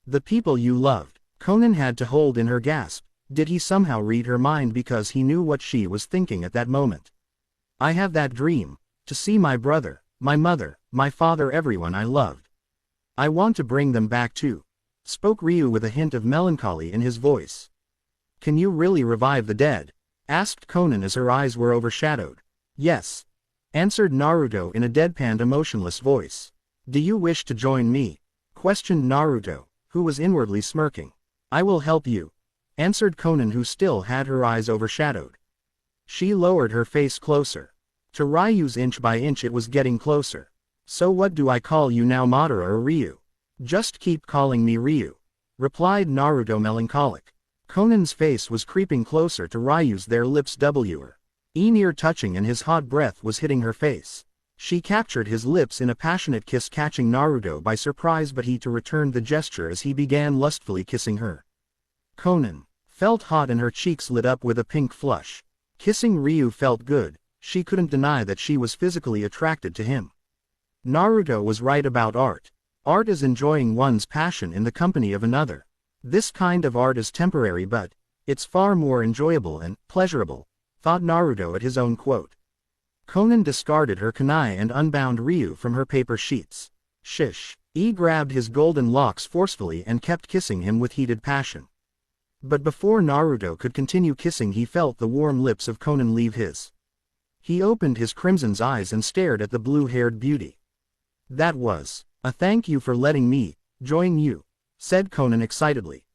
The people you loved. Konan had to hold in her gasp. Did he somehow read her mind, because he knew what she was thinking at that moment? I have that dream, to see my brother, my mother, my father, everyone I loved. I want to bring them back too, spoke Ryu with a hint of melancholy in his voice. Can you really revive the dead? Asked Konan as her eyes were overshadowed. Yes, answered Naruto in a deadpan, emotionless voice. Do you wish to join me? Questioned Naruto, who was inwardly smirking. I will help you, answered Konan, who still had her eyes overshadowed. She lowered her face closer. To Ryu's inch by inch it was getting closer. So what do I call you now, Madara or Ryu? Just keep calling me Ryu, replied Naruto melancholic. Conan's face was creeping closer to Ryu's, their lips were near touching and his hot breath was hitting her face. She captured his lips in a passionate kiss, catching Naruto by surprise, but he too returned the gesture as he began lustfully kissing her. Conan felt hot and her cheeks lit up with a pink flush. Kissing Ryu felt good, she couldn't deny that she was physically attracted to him. Naruto was right about art. Art is enjoying one's passion in the company of another. This kind of art is temporary, but it's far more enjoyable and pleasurable, thought Naruto at his own quote. Conan discarded her kunai and unbound Ryu from her paper sheets. Shish. He grabbed his golden locks forcefully and kept kissing him with heated passion. But before Naruto could continue kissing, he felt the warm lips of Conan leave his. He opened his crimson eyes and stared at the blue-haired beauty. "That was a thank you for letting me join you," said Conan excitedly.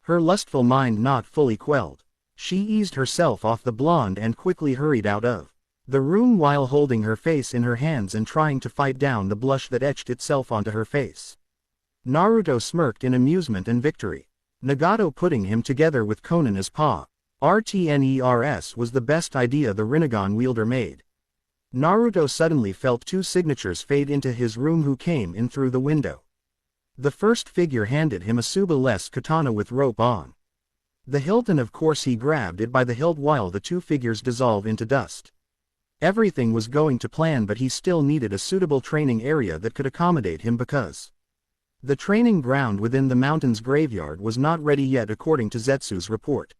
Her lustful mind not fully quelled, she eased herself off the blonde and quickly hurried out of the room while holding her face in her hands and trying to fight down the blush that etched itself onto her face. Naruto smirked in amusement and victory. Nagato putting him together with Conan as partners was the best idea the Rinnegan wielder made. Naruto suddenly felt two signatures fade into his room who came in through the window. The first figure handed him a Tsuba-less katana with rope on the hilt, and of course he grabbed it by the hilt while the two figures dissolve into dust. Everything was going to plan, but he still needed a suitable training area that could accommodate him because the training ground within the mountain's graveyard was not ready yet according to Zetsu's report.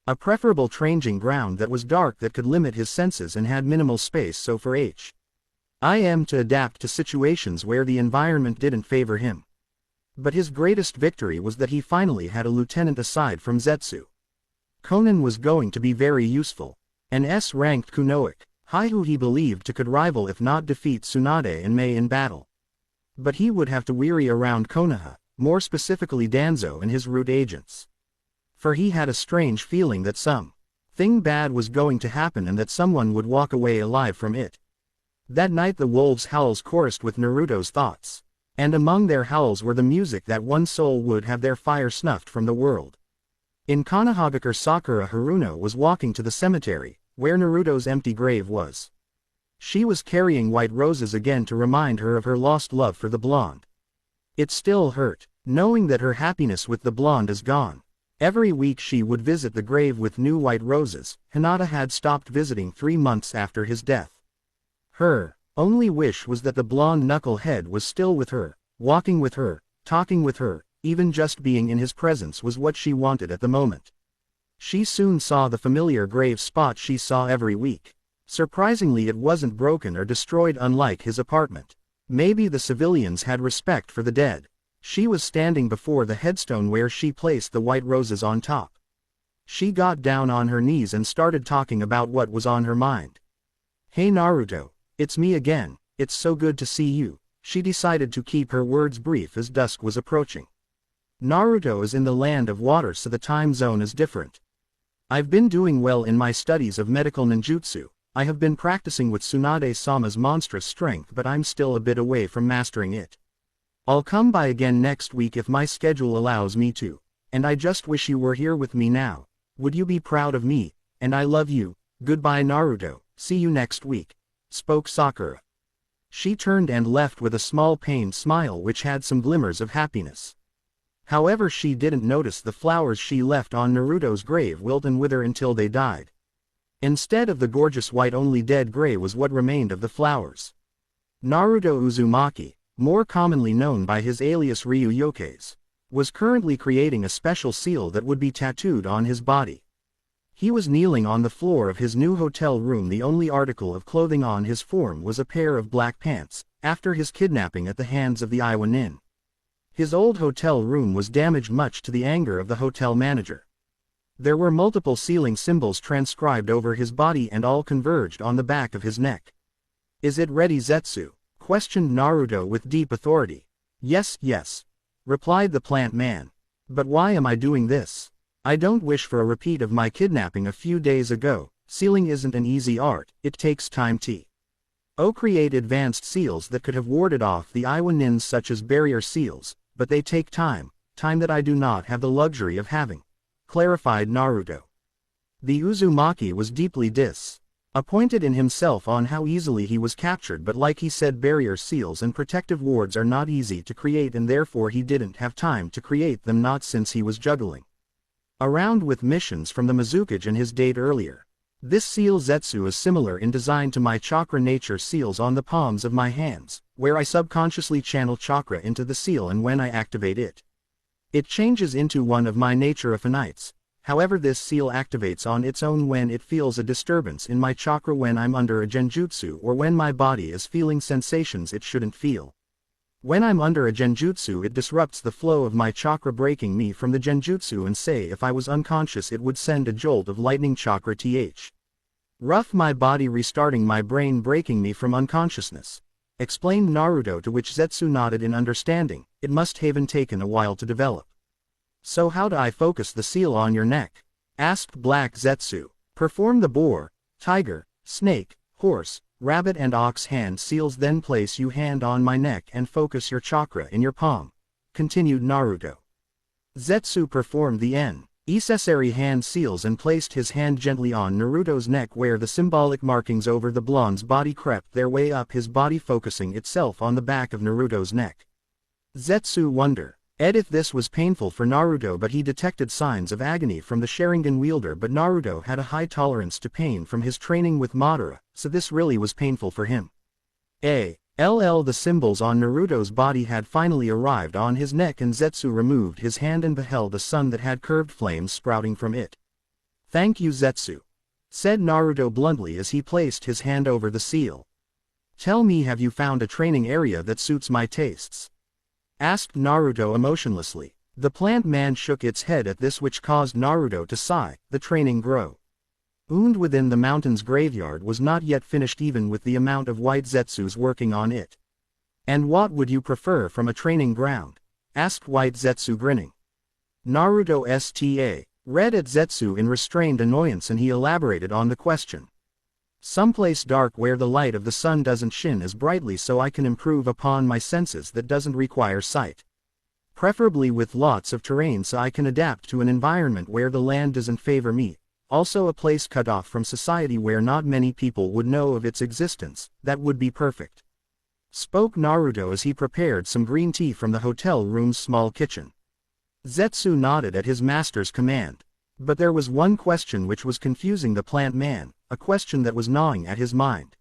A preferable training ground that was dark, that could limit his senses and had minimal space so for him to adapt to situations where the environment didn't favor him. But his greatest victory was that he finally had a lieutenant aside from Zetsu. Conan was going to be very useful. An S-ranked Kunoichi, who he believed to could rival if not defeat Tsunade and Mei in battle. But he would have to weary around Konoha, more specifically Danzo and his root agents. For he had a strange feeling that something bad was going to happen and that someone would walk away alive from it. That night the wolves' howls chorused with Naruto's thoughts. And among their howls were the music that one soul would have their fire snuffed from the world. In Konohagakure, Sakura Haruno was walking to the cemetery, where Naruto's empty grave was. She was carrying white roses again to remind her of her lost love for the blonde. It still hurt, knowing that her happiness with the blonde is gone. Every week she would visit the grave with new white roses. Hinata had stopped visiting 3 months after his death. Her only wish was that the blonde knucklehead was still with her, walking with her, talking with her, even just being in his presence was what she wanted at the moment. She soon saw the familiar grave spot she saw every week. Surprisingly, it wasn't broken or destroyed unlike his apartment. Maybe the civilians had respect for the dead. She was standing before the headstone where she placed the white roses on top. She got down on her knees and started talking about what was on her mind. "Hey Naruto, it's me again, it's so good to see you." She decided to keep her words brief as dusk was approaching. Naruto is in the land of water, so the time zone is different. "I've been doing well in my studies of medical ninjutsu. I have been practicing with Tsunade-sama's monstrous strength, but I'm still a bit away from mastering it. I'll come by again next week if my schedule allows me to. And I just wish you were here with me now. Would you be proud of me? And I love you. Goodbye Naruto, see you next week," spoke Sakura. She turned and left with a small pained smile which had some glimmers of happiness. However, she didn't notice the flowers she left on Naruto's grave wilt and wither until they died. Instead of the gorgeous white, only dead gray was what remained of the flowers. Naruto Uzumaki, more commonly known by his alias Ryu Yokes, was currently creating a special seal that would be tattooed on his body. He was kneeling on the floor of his new hotel room. The only article of clothing on his form was a pair of black pants, after his kidnapping at the hands of the Iwa Nin. His old hotel room was damaged, much to the anger of the hotel manager. There were multiple sealing symbols transcribed over his body and all converged on the back of his neck. "Is it ready, Zetsu?" questioned Naruto with deep authority. Yes, replied the plant man. "But why am I doing this? I don't wish for a repeat of my kidnapping a few days ago. Sealing isn't an easy art, it takes time to create advanced seals that could have warded off the Iwa Nins, such as barrier seals, but they take time, time that I do not have the luxury of having," clarified Naruto. The Uzumaki was deeply disappointed in himself on how easily he was captured, but like he said, barrier seals and protective wards are not easy to create, and therefore he didn't have time to create them, not since he was juggling around with missions from the Mizukage and his date earlier. This seal Zetsu is similar in design to my chakra nature seals on the palms of my hands, where I subconsciously channel chakra into the seal, and when I activate it, it changes into one of my nature affinites. However, this seal activates on its own when it feels a disturbance in my chakra, when I'm under a genjutsu, or when my body is feeling sensations it shouldn't feel. When I'm under a genjutsu, it disrupts the flow of my chakra, breaking me from the genjutsu, and say if I was unconscious it would send a jolt of lightning chakra rough my body, restarting my brain, breaking me from unconsciousness," explained Naruto, to which Zetsu nodded in understanding. It must have taken a while to develop. "So how do I focus the seal on your neck?" asked Black Zetsu. "Perform the boar, tiger, snake, horse, rabbit and ox hand seals, then place your hand on my neck and focus your chakra in your palm," continued Naruto. Zetsu performed the necessary hand seals and placed his hand gently on Naruto's neck, where the symbolic markings over the blonde's body crept their way up his body, focusing itself on the back of Naruto's neck. Zetsu wondered if this was painful for Naruto, but he detected signs of agony from the Sharingan wielder, but Naruto had a high tolerance to pain from his training with Madara, so this really was painful for him. The symbols on Naruto's body had finally arrived on his neck, and Zetsu removed his hand and beheld a sun that had curved flames sprouting from it. "Thank you, Zetsu," said Naruto bluntly as he placed his hand over the seal. "Tell me, have you found a training area that suits my tastes?" asked Naruto emotionlessly. The plant man shook its head at this, which caused Naruto to sigh. The training ground within the mountain's graveyard was not yet finished, even with the amount of white Zetsus working on it. "And what would you prefer from a training ground?" asked White Zetsu, grinning. Naruto read at Zetsu in restrained annoyance, and he elaborated on the question. "Someplace dark where the light of the sun doesn't shine as brightly, so I can improve upon my senses, that doesn't require sight. Preferably with lots of terrain, so I can adapt to an environment where the land doesn't favor me. Also a place cut off from society where not many people would know of its existence. That would be perfect," spoke Naruto as he prepared some green tea from the hotel room's small kitchen. Zetsu nodded at his master's command. But there was one question which was confusing the plant man, a question that was gnawing at his mind.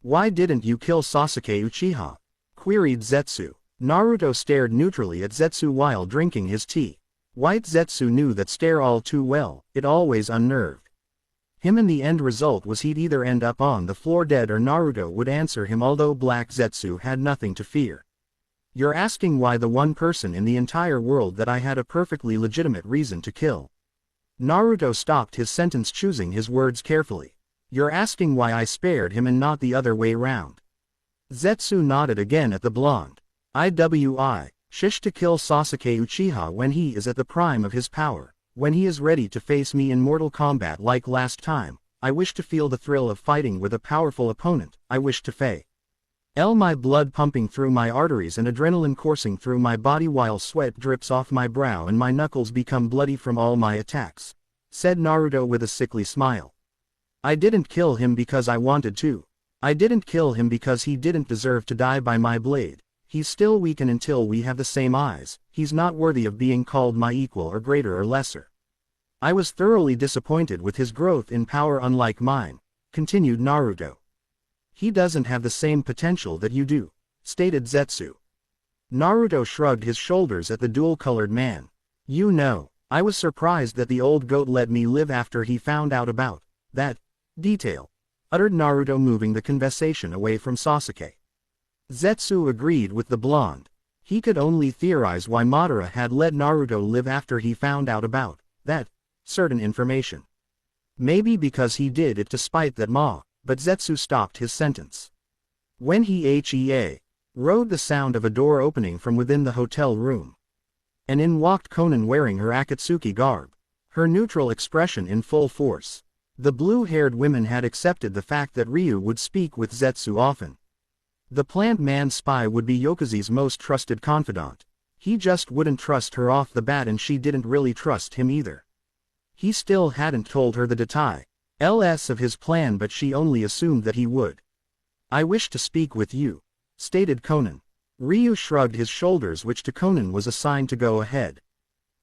"Why didn't you kill Sasuke Uchiha?" queried Zetsu. Naruto stared neutrally at Zetsu while drinking his tea. White Zetsu knew that stare all too well. It always unnerved him, and the end result was he'd either end up on the floor dead or Naruto would answer him, although Black Zetsu had nothing to fear. "You're asking why the one person in the entire world that I had a perfectly legitimate reason to kill." Naruto stopped his sentence, choosing his words carefully. "You're asking why I spared him and not the other way round." Zetsu nodded again at the blonde. Shish to kill Sasuke Uchiha when he is at the prime of his power, when he is ready to face me in mortal combat like last time. I wish to feel the thrill of fighting with a powerful opponent. I wish to feel my blood pumping through my arteries and adrenaline coursing through my body while sweat drips off my brow and my knuckles become bloody from all my attacks," said Naruto with a sickly smile. "I didn't kill him because I wanted to. I didn't kill him because he didn't deserve to die by my blade. He's still weak, and until we have the same eyes, he's not worthy of being called my equal or greater or lesser. I was thoroughly disappointed with his growth in power, unlike mine," continued Naruto. "He doesn't have the same potential that you do," stated Zetsu. Naruto shrugged his shoulders at the dual-colored man. "You know, I was surprised that the old goat let me live after he found out about that detail," uttered Naruto, moving the conversation away from Sasuke. Zetsu agreed with the blonde. He could only theorize why Madara had let Naruto live after he found out about that certain information. Maybe because he did it to spite that but Zetsu stopped his sentence. When he rode the sound of a door opening from within the hotel room, and in walked Konan wearing her Akatsuki garb, her neutral expression in full force. The blue-haired women had accepted the fact that Ryu would speak with Zetsu often. The plant man spy would be Yokozu's most trusted confidant. He just wouldn't trust her off the bat and she didn't really trust him either. He still hadn't told her the details of his plan but she only assumed that he would. I wish to speak with you, stated Conan. Ryu shrugged his shoulders which to Conan was a sign to go ahead.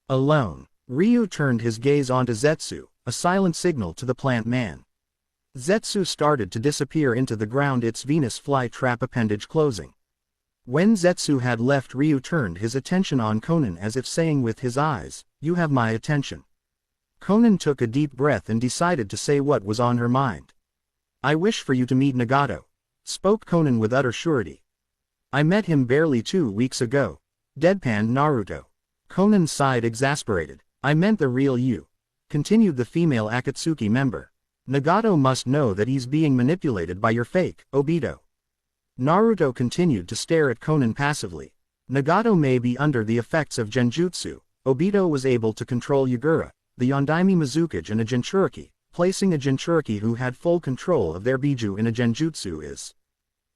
Alone. Ryu turned his gaze onto Zetsu, a silent signal to the plant man. Zetsu started to disappear into the ground, its Venus flytrap appendage closing. When Zetsu had left, Ryu turned his attention on Conan as if saying with his eyes, "You have my attention." Conan took a deep breath and decided to say what was on her mind. "I wish for you to meet Nagato," spoke Conan with utter surety. "I met him barely 2 weeks ago," deadpanned Naruto. Conan sighed, exasperated. "I meant the real you," continued the female Akatsuki member. "Nagato must know that he's being manipulated by your fake, Obito." Naruto continued to stare at Conan passively. Nagato may be under the effects of genjutsu. Obito was able to control Yagura, the Yondaime Mizukage and a Jinchuriki. Placing a Jinchuriki who had full control of their Biju in a genjutsu is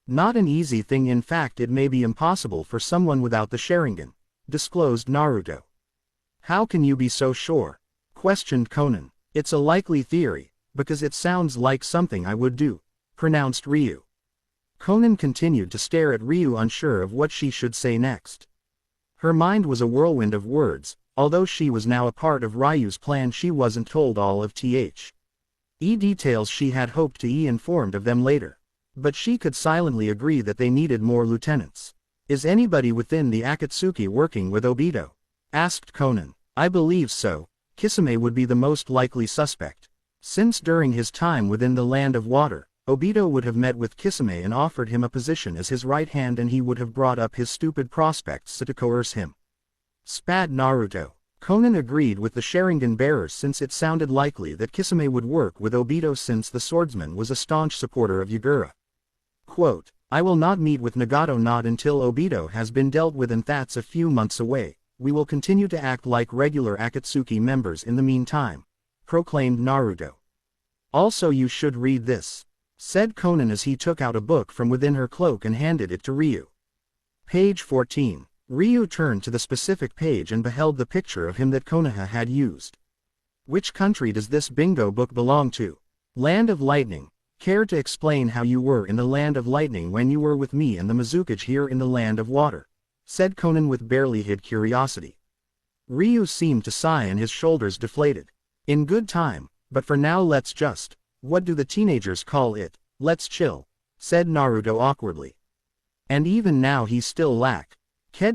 not an easy thing. In fact, it may be impossible for someone without the Sharingan, disclosed Naruto. "How can you be so sure?" questioned Conan. "It's a likely theory, because it sounds like something I would do," pronounced Ryu. Conan continued to stare at Ryu, unsure of what she should say next. Her mind was a whirlwind of words. Although she was now a part of Ryu's plan, she wasn't told all of details. She had hoped to be informed of them later. But she could silently agree that they needed more lieutenants. "Is anybody within the Akatsuki working with Obito?" asked Conan. "I believe so. Kisame would be the most likely suspect. Since during his time within the Land of Water, Obito would have met with Kisame and offered him a position as his right hand, and he would have brought up his stupid prospects to coerce him," spat Naruto. Conan agreed with the Sharingan bearers since it sounded likely that Kisame would work with Obito since the swordsman was a staunch supporter of Yagura. Quote, "I will not meet with Nagato not until Obito has been dealt with, and that's a few months away. We will continue to act like regular Akatsuki members in the meantime," proclaimed Naruto. "Also, you should read this," said Conan as he took out a book from within her cloak and handed it to Ryu. Page 14. Ryu turned to the specific page and beheld the picture of him that Konoha had used. "Which country does this bingo book belong to?" "Land of Lightning. Care to explain how you were in the Land of Lightning when you were with me and the Mizukage here in the Land of Water?" said Conan with barely hid curiosity. Ryu seemed to sigh and his shoulders deflated. "In good time, but for now let's just, what do the teenagers call it, let's chill," said Naruto awkwardly. And even now he still lacked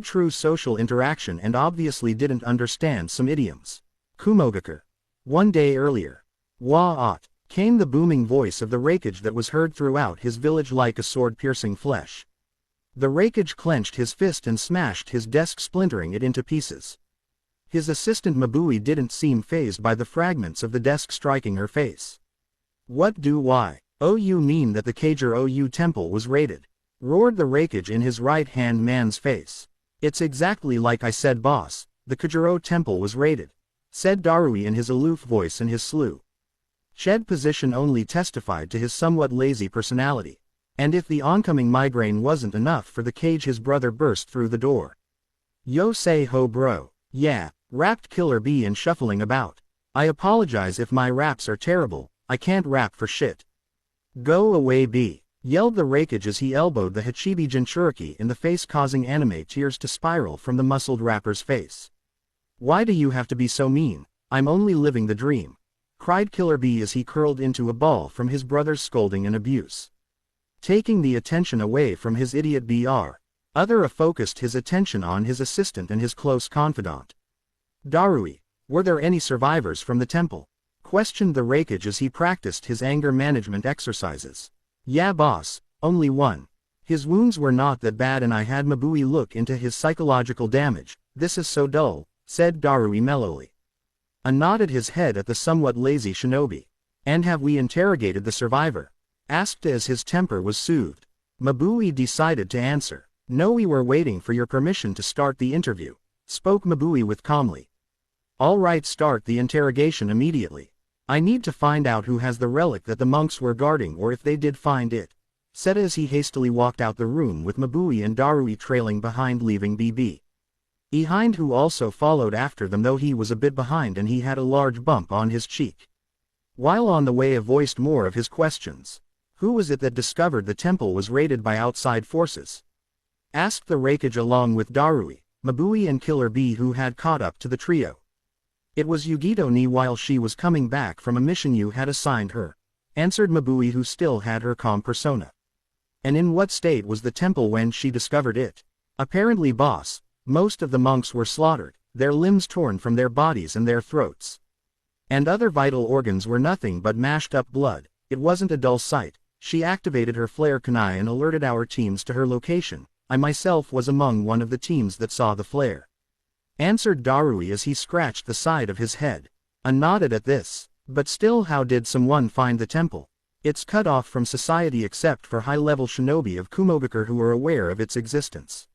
true social interaction and obviously didn't understand some idioms. "Kumogakur." One day earlier. "Wa-at," came the booming voice of the Raikage that was heard throughout his village like a sword piercing flesh. The Raikage clenched his fist and smashed his desk, splintering it into pieces. His assistant Mabui didn't seem fazed by the fragments of the desk striking her face. "What do you mean that the Kagero temple was raided?" roared the Raikage in his right-hand man's face. "It's exactly like I said, boss, the Kagero temple was raided," said Darui in his aloof voice, and his slouched position only testified to his somewhat lazy personality. And if the oncoming migraine wasn't enough for the cage, his brother burst through the door. "Yo say ho bro." "Yeah," rapped Killer Bee and shuffling about. "I apologize if my raps are terrible, I can't rap for shit." "Go away B," yelled the Raikage as he elbowed the Hachibi Jinchuriki in the face, causing anime tears to spiral from the muscled rapper's face. "Why do you have to be so mean? I'm only living the dream," cried Killer Bee as he curled into a ball from his brother's scolding and abuse. Taking the attention away from his idiot Br. Other focused his attention on his assistant and his close confidant. "Darui, were there any survivors from the temple?" questioned the Raikage as he practiced his anger management exercises. "Yeah boss, only one. His wounds were not that bad and I had Mabui look into his psychological damage." "This is so dull," said Darui mellowly. Nodded his head at the somewhat lazy shinobi. "And have we interrogated the survivor?" asked as his temper was soothed. Mabui decided to answer. "No, we were waiting for your permission to start the interview," spoke Mabui with calmly. "All right, start the interrogation immediately. I need to find out who has the relic that the monks were guarding, or if they did find it," said as he hastily walked out the room with Mabui and Darui trailing behind, leaving BB. Behind, who also followed after them, though he was a bit behind and he had a large bump on his cheek. While on the way, voiced more of his questions. Who was it that discovered the temple was raided by outside forces? Asked the Raikage along with Darui, Mabui and Killer Bee, who had caught up to the trio. It was Yugito ni while she was coming back from a mission you had assigned her, answered Mabui, who still had her calm persona. And in what state was the temple when she discovered it? Apparently, boss, most of the monks were slaughtered, their limbs torn from their bodies and their throats. And other vital organs were nothing but mashed up blood. It wasn't a dull sight. She activated her flare kunai and alerted our teams to her location. I myself was among one of the teams that saw the flare, answered Darui as he scratched the side of his head. I nodded at this. But still, how did someone find the temple? It's cut off from society except for high-level shinobi of Kumogakure who are aware of its existence,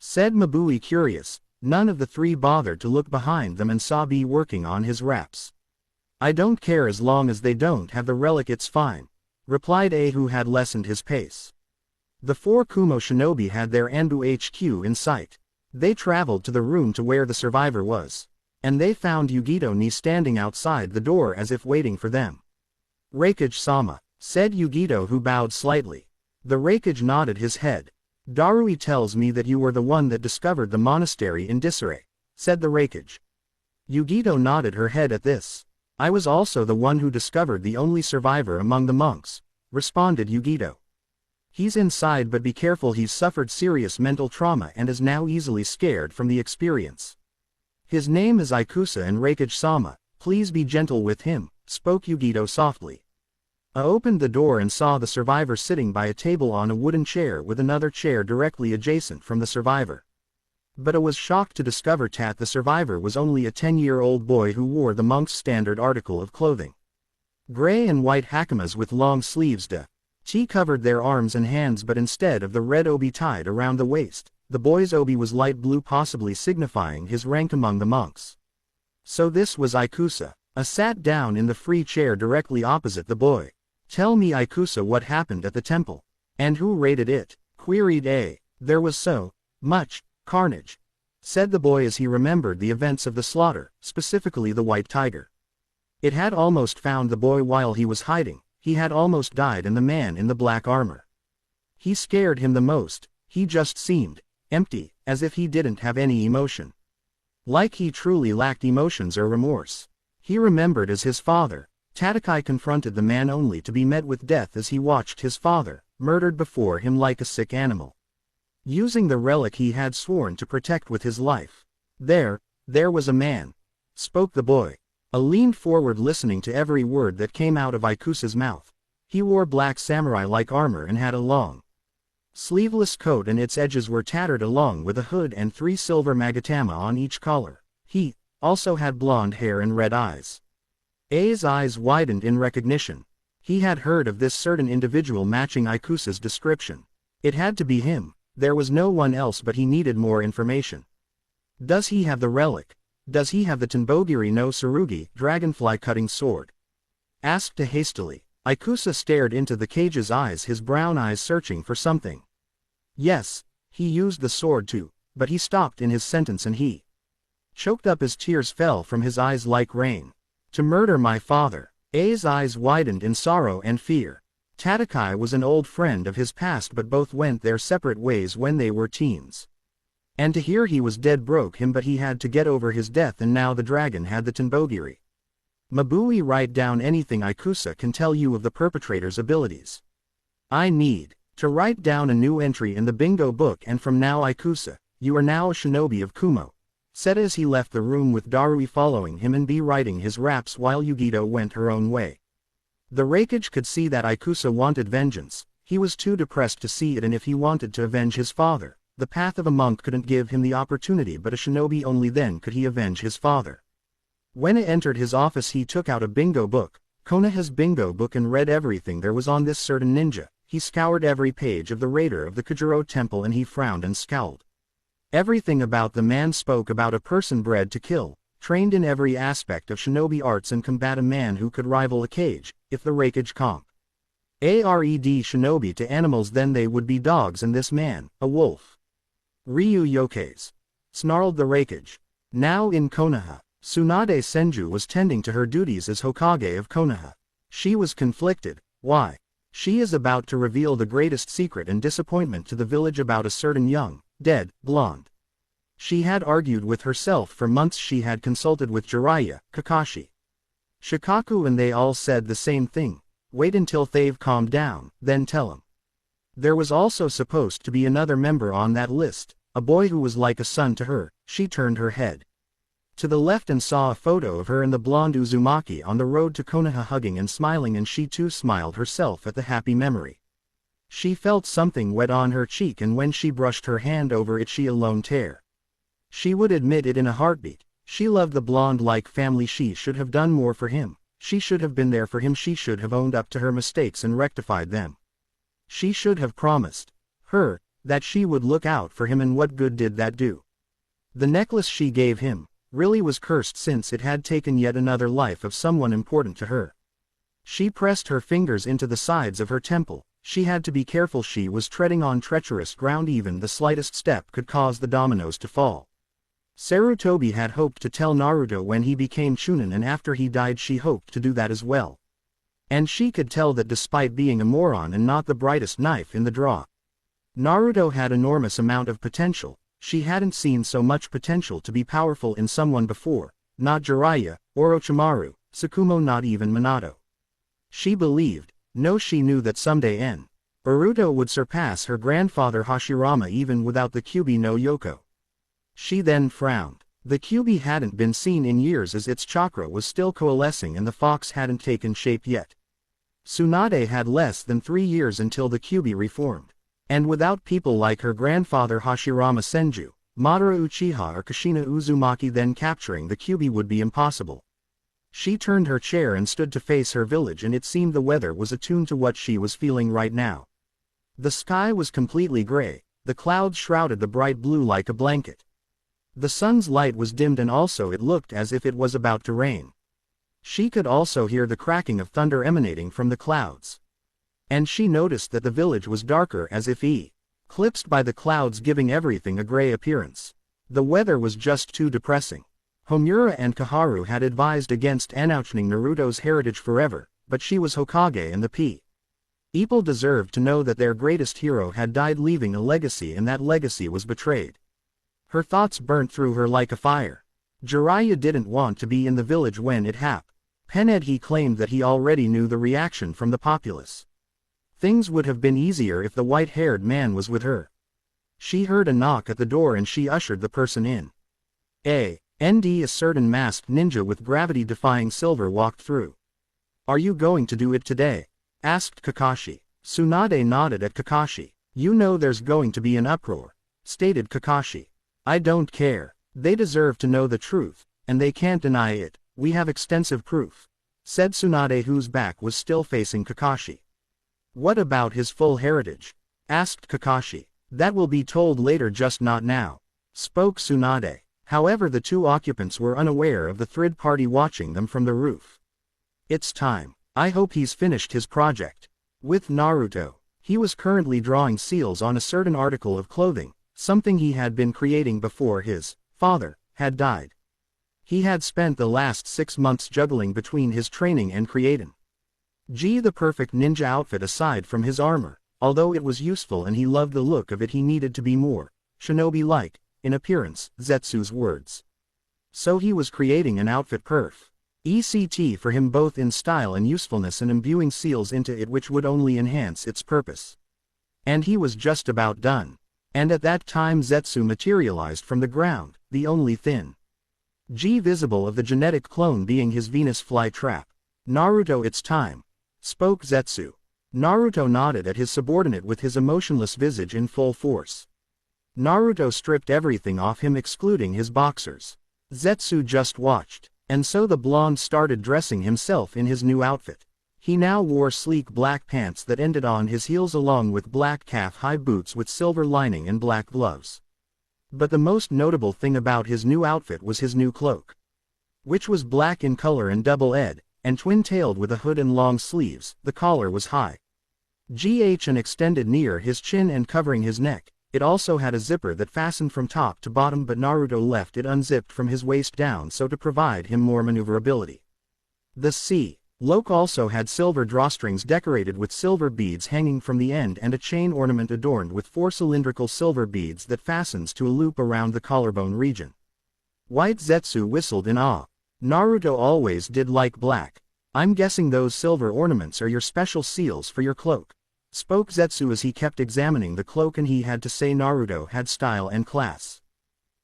said Mabui, curious. None of the three bothered to look behind them and saw B working on his raps. I don't care as long as they don't have the relic, it's fine, replied A, who had lessened his pace. The four Kumo shinobi had their Anbu HQ in sight. They traveled to the room to where the survivor was, and they found Yugito ni standing outside the door as if waiting for them. Raikage-sama, said Yugito, who bowed slightly. The Raikage nodded his head. Darui tells me that you were the one that discovered the monastery in disarray, said the Raikage. Yugito nodded her head at this. I was also the one who discovered the only survivor among the monks, responded Yugito. He's inside, but be careful, he's suffered serious mental trauma and is now easily scared from the experience. His name is Ikusa, and Raikage-sama, please be gentle with him, spoke Yugito softly. I opened the door and saw the survivor sitting by a table on a wooden chair with another chair directly adjacent from the survivor. But I was shocked to discover that the survivor was only a 10-year-old boy who wore the monk's standard article of clothing. Gray and white hakimas with long sleeves covered their arms and hands, but instead of the red obi tied around the waist, the boy's obi was light blue, possibly signifying his rank among the monks. So this was Ikusa. I sat down in the free chair directly opposite the boy. Tell me, Ikusa, what happened at the temple? And who raided it? Queried A. There was so much carnage, said the boy as he remembered the events of the slaughter, specifically the white tiger. It had almost found the boy while he was hiding. He had almost died, and the man in the black armor. He scared him the most. He just seemed empty, as if he didn't have any emotion. Like he truly lacked emotions or remorse. He remembered as his father. Tatakai confronted the man only to be met with death as he watched his father, murdered before him like a sick animal, using the relic he had sworn to protect with his life. There was a man, spoke the boy. I leaned forward, listening to every word that came out of Ikusa's mouth. He wore black samurai-like armor and had a long, sleeveless coat, and its edges were tattered, along with a hood and 3 silver magatama on each collar. He also had blonde hair and red eyes. A's eyes widened in recognition. He had heard of this certain individual matching Ikusa's description. It had to be him. There was no one else, but he needed more information. Does he have the relic? Does he have the Tenbogiri no Tsurugi, dragonfly-cutting sword? Asked hastily. Ikusa stared into the cage's eyes, his brown eyes searching for something. Yes, he used the sword too, but he stopped in his sentence and he choked up as tears fell from his eyes like rain. To murder my father. A's eyes widened in sorrow and fear. Tatakai was an old friend of his past, but both went their separate ways when they were teens. And to hear he was dead broke him, but he had to get over his death, and now the dragon had the Tenbogiri. Mabui, write down anything Ikusa can tell you of the perpetrator's abilities. I need to write down a new entry in the bingo book, and from now, Ikusa, you are now a shinobi of Kumo, said as he left the room with Darui following him and B writing his raps while Yugito went her own way. The Raikage could see that Ikusa wanted vengeance. He was too depressed to see it, and if he wanted to avenge his father, the path of a monk couldn't give him the opportunity, but a shinobi only then could he avenge his father. When he entered his office, he took out a bingo book, Konoha's bingo book, and read everything there was on this certain ninja. He scoured every page of the raider of the Kujiro temple, and he frowned and scowled. Everything about the man spoke about a person bred to kill, trained in every aspect of shinobi arts, and combat a man who could rival a cage, if the Raikage comp. Ared shinobi to animals, then they would be dogs, and this man, a wolf. Ryu Yokeis. snarled the Raikage. Now in Konoha, Tsunade Senju was tending to her duties as Hokage of Konoha. She was conflicted. Why? She is about to reveal the greatest secret and disappointment to the village about a certain young, dead, blonde. She had argued with herself for months. She had consulted with Jiraiya, Kakashi, Shikaku, and they all said the same thing. Wait until they've calmed down, then tell him. There was also supposed to be another member on that list, a boy who was like a son to her. She turned her head to the left and saw a photo of her and the blonde Uzumaki on the road to Konoha hugging and smiling, and she too smiled herself at the happy memory. She felt something wet on her cheek, and when she brushed her hand over it she alone tear. She would admit it in a heartbeat. She loved the blonde like family. She should have done more for him. She should have been there for him. She should have owned up to her mistakes and rectified them. She should have promised her that she would look out for him, and what good did that do? The necklace she gave him really was cursed, since it had taken yet another life of someone important to her. She pressed her fingers into the sides of her temple. She had to be careful. She was treading on treacherous ground. Even the slightest step could cause the dominoes to fall. Sarutobi had hoped to tell Naruto when he became Chunin, and after he died she hoped to do that as well. And she could tell that despite being a moron and not the brightest knife in the drawer, Naruto had enormous amount of potential. She hadn't seen so much potential to be powerful in someone before, not Jiraiya, Orochimaru, Tsukumo, not even Minato. She believed, no, she knew that someday Naruto would surpass her grandfather Hashirama even without the Kyuubi no Yoko. She then frowned. The Kyuubi hadn't been seen in years, as its chakra was still coalescing and the fox hadn't taken shape yet. Tsunade had less than 3 years until the Kyuubi reformed. And without people like her grandfather Hashirama Senju, Madara Uchiha, or Kushina Uzumaki, then capturing the Kyuubi would be impossible. She turned her chair and stood to face her village, and it seemed the weather was attuned to what she was feeling right now. The sky was completely gray. The clouds shrouded the bright blue like a blanket. The sun's light was dimmed, and also it looked as if it was about to rain. She could also hear the cracking of thunder emanating from the clouds. And she noticed that the village was darker, as if eclipsed by the clouds, giving everything a gray appearance. The weather was just too depressing. Homura and Koharu had advised against announcing Naruto's heritage forever, but she was Hokage, and the people deserved to know that their greatest hero had died, leaving a legacy, and that legacy was betrayed. Her thoughts burnt through her like a fire. Jiraiya didn't want to be in the village when it happened. He claimed that he already knew the reaction from the populace. Things would have been easier if the white-haired man was with her. She heard a knock at the door and she ushered the person in. A certain masked ninja with gravity-defying silver walked through. "Are you going to do it today?" asked Kakashi. Tsunade nodded at Kakashi. "You know there's going to be an uproar," stated Kakashi. "I don't care. They deserve to know the truth, and they can't deny it. We have extensive proof," said Tsunade, whose back was still facing Kakashi. "What about his full heritage?" asked Kakashi. "That will be told later, just not now," spoke Tsunade. However, the two occupants were unaware of the third party watching them from the roof. "It's time. I hope he's finished his project." With Naruto, he was currently drawing seals on a certain article of clothing, something he had been creating before his father had died. He had spent the last 6 months juggling between his training and creating the perfect ninja outfit. Aside from his armor, although it was useful and he loved the look of it, he needed to be more shinobi-like in appearance, Zetsu's words. So he was creating an outfit perfect for him, both in style and usefulness, and imbuing seals into it which would only enhance its purpose. And he was just about done. And at that time Zetsu materialized from the ground, the only thin visible of the genetic clone being his Venus flytrap. "Naruto, it's time," spoke Zetsu. Naruto nodded at his subordinate with his emotionless visage in full force. Naruto stripped everything off him, excluding his boxers. Zetsu just watched, and so the blonde started dressing himself in his new outfit. He now wore sleek black pants that ended on his heels, along with black calf-high boots with silver lining and black gloves. But the most notable thing about his new outfit was his new cloak, which was black in color and double-edged, and twin-tailed with a hood and long sleeves. The collar was high and extended near his chin and covering his neck, It also had a zipper that fastened from top to bottom, but Naruto left it unzipped from his waist down so to provide him more maneuverability. The C-lock also had silver drawstrings decorated with silver beads hanging from the end and a chain ornament adorned with 4 cylindrical silver beads that fastens to a loop around the collarbone region. White Zetsu whistled in awe. Naruto always did like black. I'm guessing those silver ornaments are your special seals for your cloak, spoke Zetsu as he kept examining the cloak, and he had to say Naruto had style and class.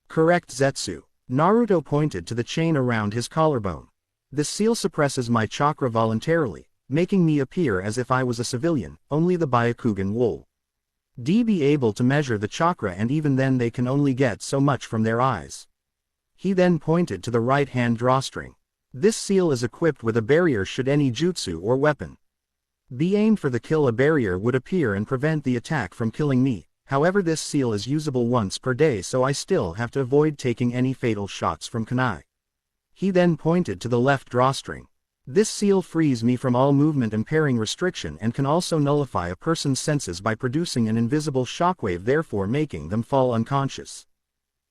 Correct, Zetsu. Naruto pointed to the chain around his collarbone. This seal suppresses my chakra voluntarily, making me appear as if I was a civilian. Only the Byakugan will be able to measure the chakra, and even then they can only get so much from their eyes. He then pointed to the right-hand drawstring. This seal is equipped with a barrier should any jutsu or weapon be aimed for the kill. A barrier would appear and prevent the attack from killing me. However, this seal is usable once per day, so I still have to avoid taking any fatal shots from kunai. He then pointed to the left drawstring. This seal frees me from all movement impairing restriction and can also nullify a person's senses by producing an invisible shockwave, therefore making them fall unconscious.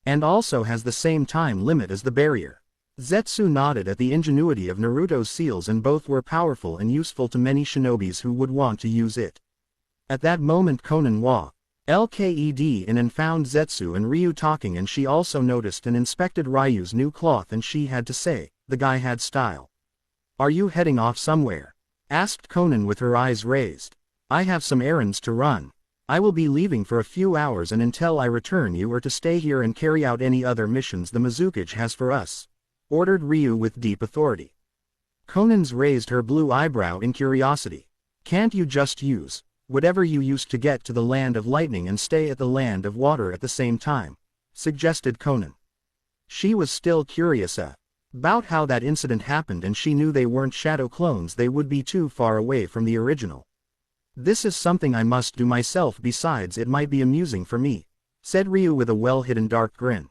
And also has the same time limit as the barrier. Zetsu nodded at the ingenuity of Naruto's seals, and both were powerful and useful to many shinobis who would want to use it. At that moment Konan walked in and found Zetsu and Ryu talking, and she also noticed and inspected Ryu's new cloth, and she had to say, the guy had style. Are you heading off somewhere? Asked Konan with her eyes raised. I have some errands to run. I will be leaving for a few hours, and until I return you are to stay here and carry out any other missions the Mizukage has for us, ordered Ryu with deep authority. Konan's raised her blue eyebrow in curiosity. Can't you just use whatever you used to get to the land of lightning and stay at the land of water at the same time? Suggested Konan. She was still curious about how that incident happened, and she knew they weren't shadow clones, they would be too far away from the original. This is something I must do myself, besides it might be amusing for me, said Ryu with a well-hidden dark grin.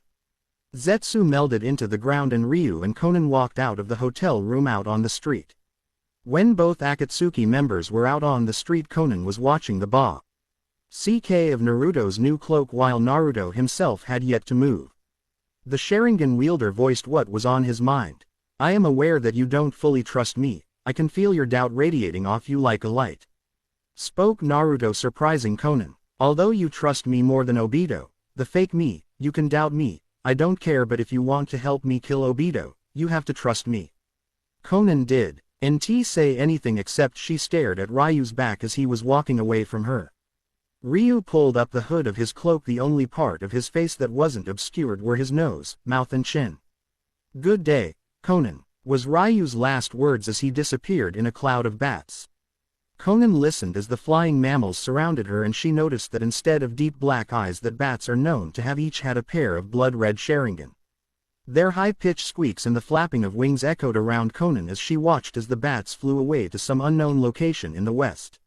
Zetsu melded into the ground and Ryu and Konan walked out of the hotel room out on the street. When both Akatsuki members were out on the street, Konan was watching the CK of Naruto's new cloak while Naruto himself had yet to move. The Sharingan wielder voiced what was on his mind. I am aware that you don't fully trust me, I can feel your doubt radiating off you like a light, spoke Naruto, surprising Konan. Although you trust me more than Obito, the fake me, you can doubt me. I don't care, but if you want to help me kill Obito, you have to trust me. Konan didn't say anything except she stared at Ryu's back as he was walking away from her. Ryu pulled up the hood of his cloak. The only part of his face that wasn't obscured were his nose, mouth and chin. Good day, Konan, was Ryu's last words as he disappeared in a cloud of bats. Konan listened as the flying mammals surrounded her, and she noticed that instead of deep black eyes that bats are known to have, each had a pair of blood-red Sharingan. Their high-pitched squeaks and the flapping of wings echoed around Konan as she watched as the bats flew away to some unknown location in the west.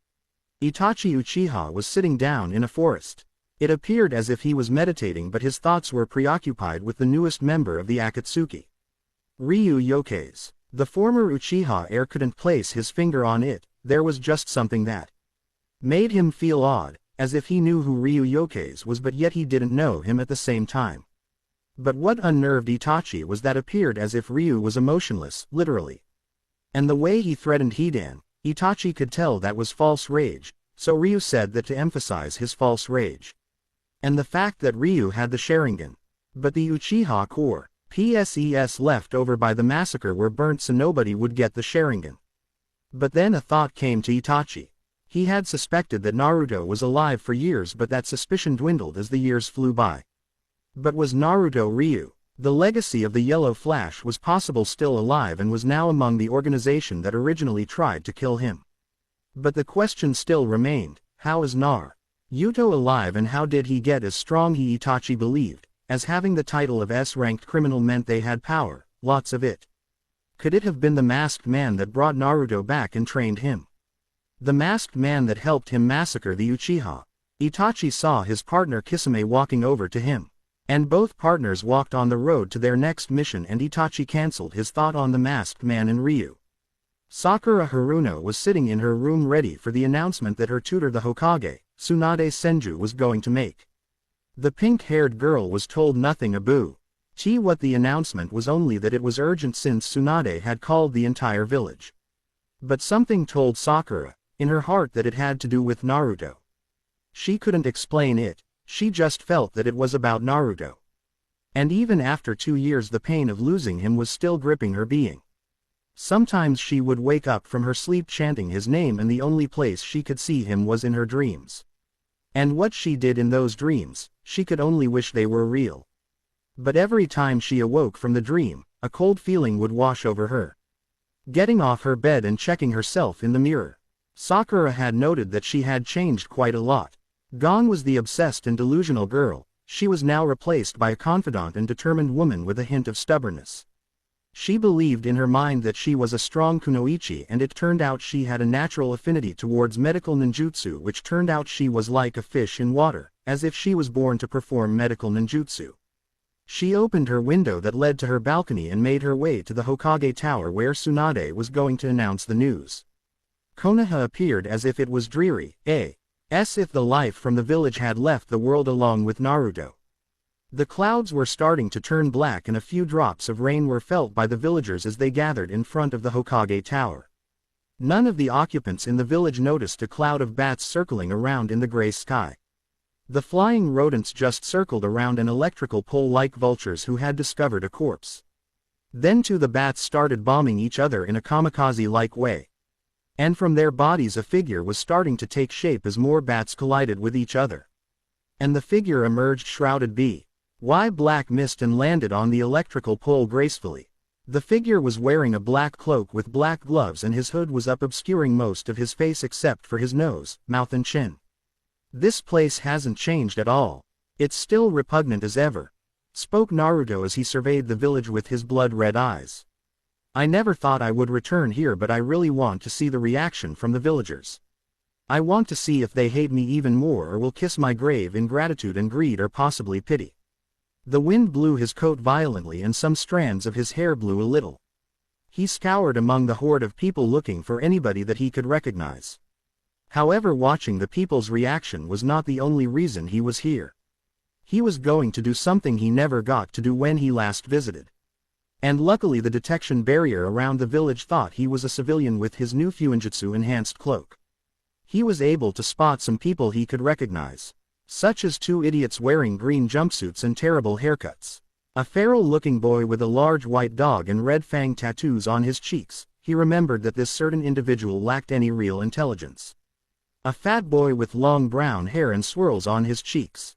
Itachi Uchiha was sitting down in a forest. It appeared as if he was meditating, but his thoughts were preoccupied with the newest member of the Akatsuki, Ryu Yokaze. The former Uchiha heir couldn't place his finger on it. There was just something that made him feel odd, as if he knew who Ryu Yokaze was, but yet he didn't know him at the same time. But what unnerved Itachi was that appeared as if Ryu was emotionless, literally. And the way he threatened Hidan, Itachi could tell that was false rage, so Ryu said that to emphasize his false rage. And the fact that Ryu had the Sharingan. But the Uchiha core, PSES left over by the massacre were burnt so nobody would get the Sharingan. But then a thought came to Itachi. He had suspected that Naruto was alive for years, but that suspicion dwindled as the years flew by. But was Naruto Ryu? The legacy of the Yellow Flash was possible still alive and was now among the organization that originally tried to kill him. But the question still remained, how is Naruto alive, and how did he get as strong? Itachi believed, as having the title of S-ranked criminal meant they had power, lots of it. Could it have been the masked man that brought Naruto back and trained him? The masked man that helped him massacre the Uchiha? Itachi saw his partner Kisame walking over to him. And both partners walked on the road to their next mission, and Itachi cancelled his thought on the masked man and Ryu. Sakura Haruno was sitting in her room ready for the announcement that her tutor the Hokage, Tsunade Senju, was going to make. The pink-haired girl was told nothing about what the announcement was, only that it was urgent since Tsunade had called the entire village. But something told Sakura, in her heart, that it had to do with Naruto. She couldn't explain it, she just felt that it was about Naruto. And even after 2 years the pain of losing him was still gripping her being. Sometimes she would wake up from her sleep chanting his name, and the only place she could see him was in her dreams. And what she did in those dreams, she could only wish they were real. But every time she awoke from the dream, a cold feeling would wash over her. Getting off her bed and checking herself in the mirror, Sakura had noted that she had changed quite a lot. Gone was the obsessed and delusional girl, she was now replaced by a confident and determined woman with a hint of stubbornness. She believed in her mind that she was a strong kunoichi, and it turned out she had a natural affinity towards medical ninjutsu, which turned out she was like a fish in water, as if she was born to perform medical ninjutsu. She opened her window that led to her balcony and made her way to the Hokage Tower where Tsunade was going to announce the news. Konoha appeared as if it was dreary, as if the life from the village had left the world along with Naruto. The clouds were starting to turn black and a few drops of rain were felt by the villagers as they gathered in front of the Hokage Tower. None of the occupants in the village noticed a cloud of bats circling around in the gray sky. The flying rodents just circled around an electrical pole like vultures who had discovered a corpse. Then too the bats started bombing each other in a kamikaze-like way. And from their bodies a figure was starting to take shape as more bats collided with each other. And the figure emerged shrouded black mist and landed on the electrical pole gracefully. The figure was wearing a black cloak with black gloves, and his hood was up, obscuring most of his face except for his nose, mouth and chin. "This place hasn't changed at all. It's still repugnant as ever," spoke Naruto as he surveyed the village with his blood-red eyes. "I never thought I would return here, but I really want to see the reaction from the villagers. I want to see if they hate me even more or will kiss my grave in gratitude and greed or possibly pity." The wind blew his coat violently and some strands of his hair blew a little. He scoured among the horde of people looking for anybody that he could recognize. However, watching the people's reaction was not the only reason he was here. He was going to do something he never got to do when he last visited. And luckily the detection barrier around the village thought he was a civilian with his new Fuinjutsu enhanced cloak. He was able to spot some people he could recognize, such as 2 idiots wearing green jumpsuits and terrible haircuts. A feral-looking boy with a large white dog and red fang tattoos on his cheeks. He remembered that this certain individual lacked any real intelligence. A fat boy with long brown hair and swirls on his cheeks.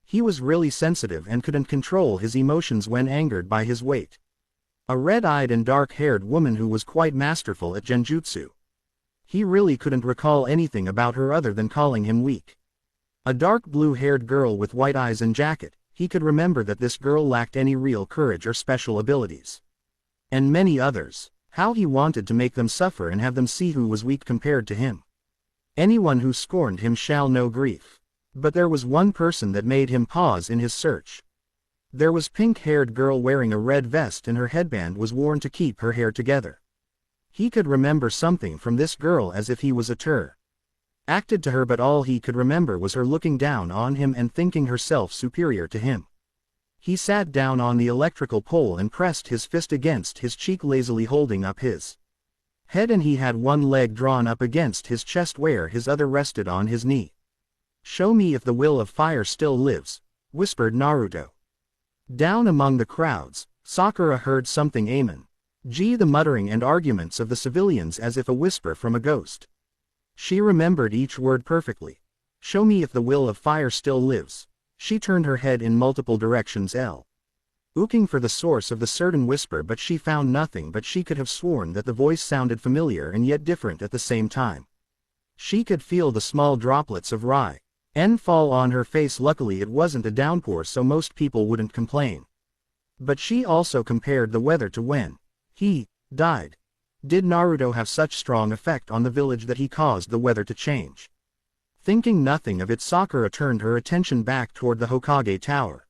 He was really sensitive and couldn't control his emotions when angered by his weight. A red-eyed and dark-haired woman who was quite masterful at genjutsu. He really couldn't recall anything about her other than calling him weak. A dark blue-haired girl with white eyes and jacket. He could remember that this girl lacked any real courage or special abilities. And many others. How he wanted to make them suffer and have them see who was weak compared to him. Anyone who scorned him shall know grief. But there was one person that made him pause in his search. There was pink-haired girl wearing a red vest and her headband was worn to keep her hair together. He could remember something from this girl as if he was a acted to her, but all he could remember was her looking down on him and thinking herself superior to him. He sat down on the electrical pole and pressed his fist against his cheek, lazily holding up his head, and he had one leg drawn up against his chest where his other rested on his knee. "Show me if the will of fire still lives," whispered Naruto. Down among the crowds, Sakura heard something the muttering and arguments of the civilians as if a whisper from a ghost. She remembered each word perfectly. "Show me if the will of fire still lives." She turned her head in multiple directions, looking for the source of the certain whisper, but she found nothing, but she could have sworn that the voice sounded familiar and yet different at the same time. She could feel the small droplets of fall on her face. Luckily it wasn't a downpour, so most people wouldn't complain. But she also compared the weather to when he died. Did Naruto have such strong effect on the village that he caused the weather to change? Thinking nothing of it, Sakura turned her attention back toward the Hokage Tower.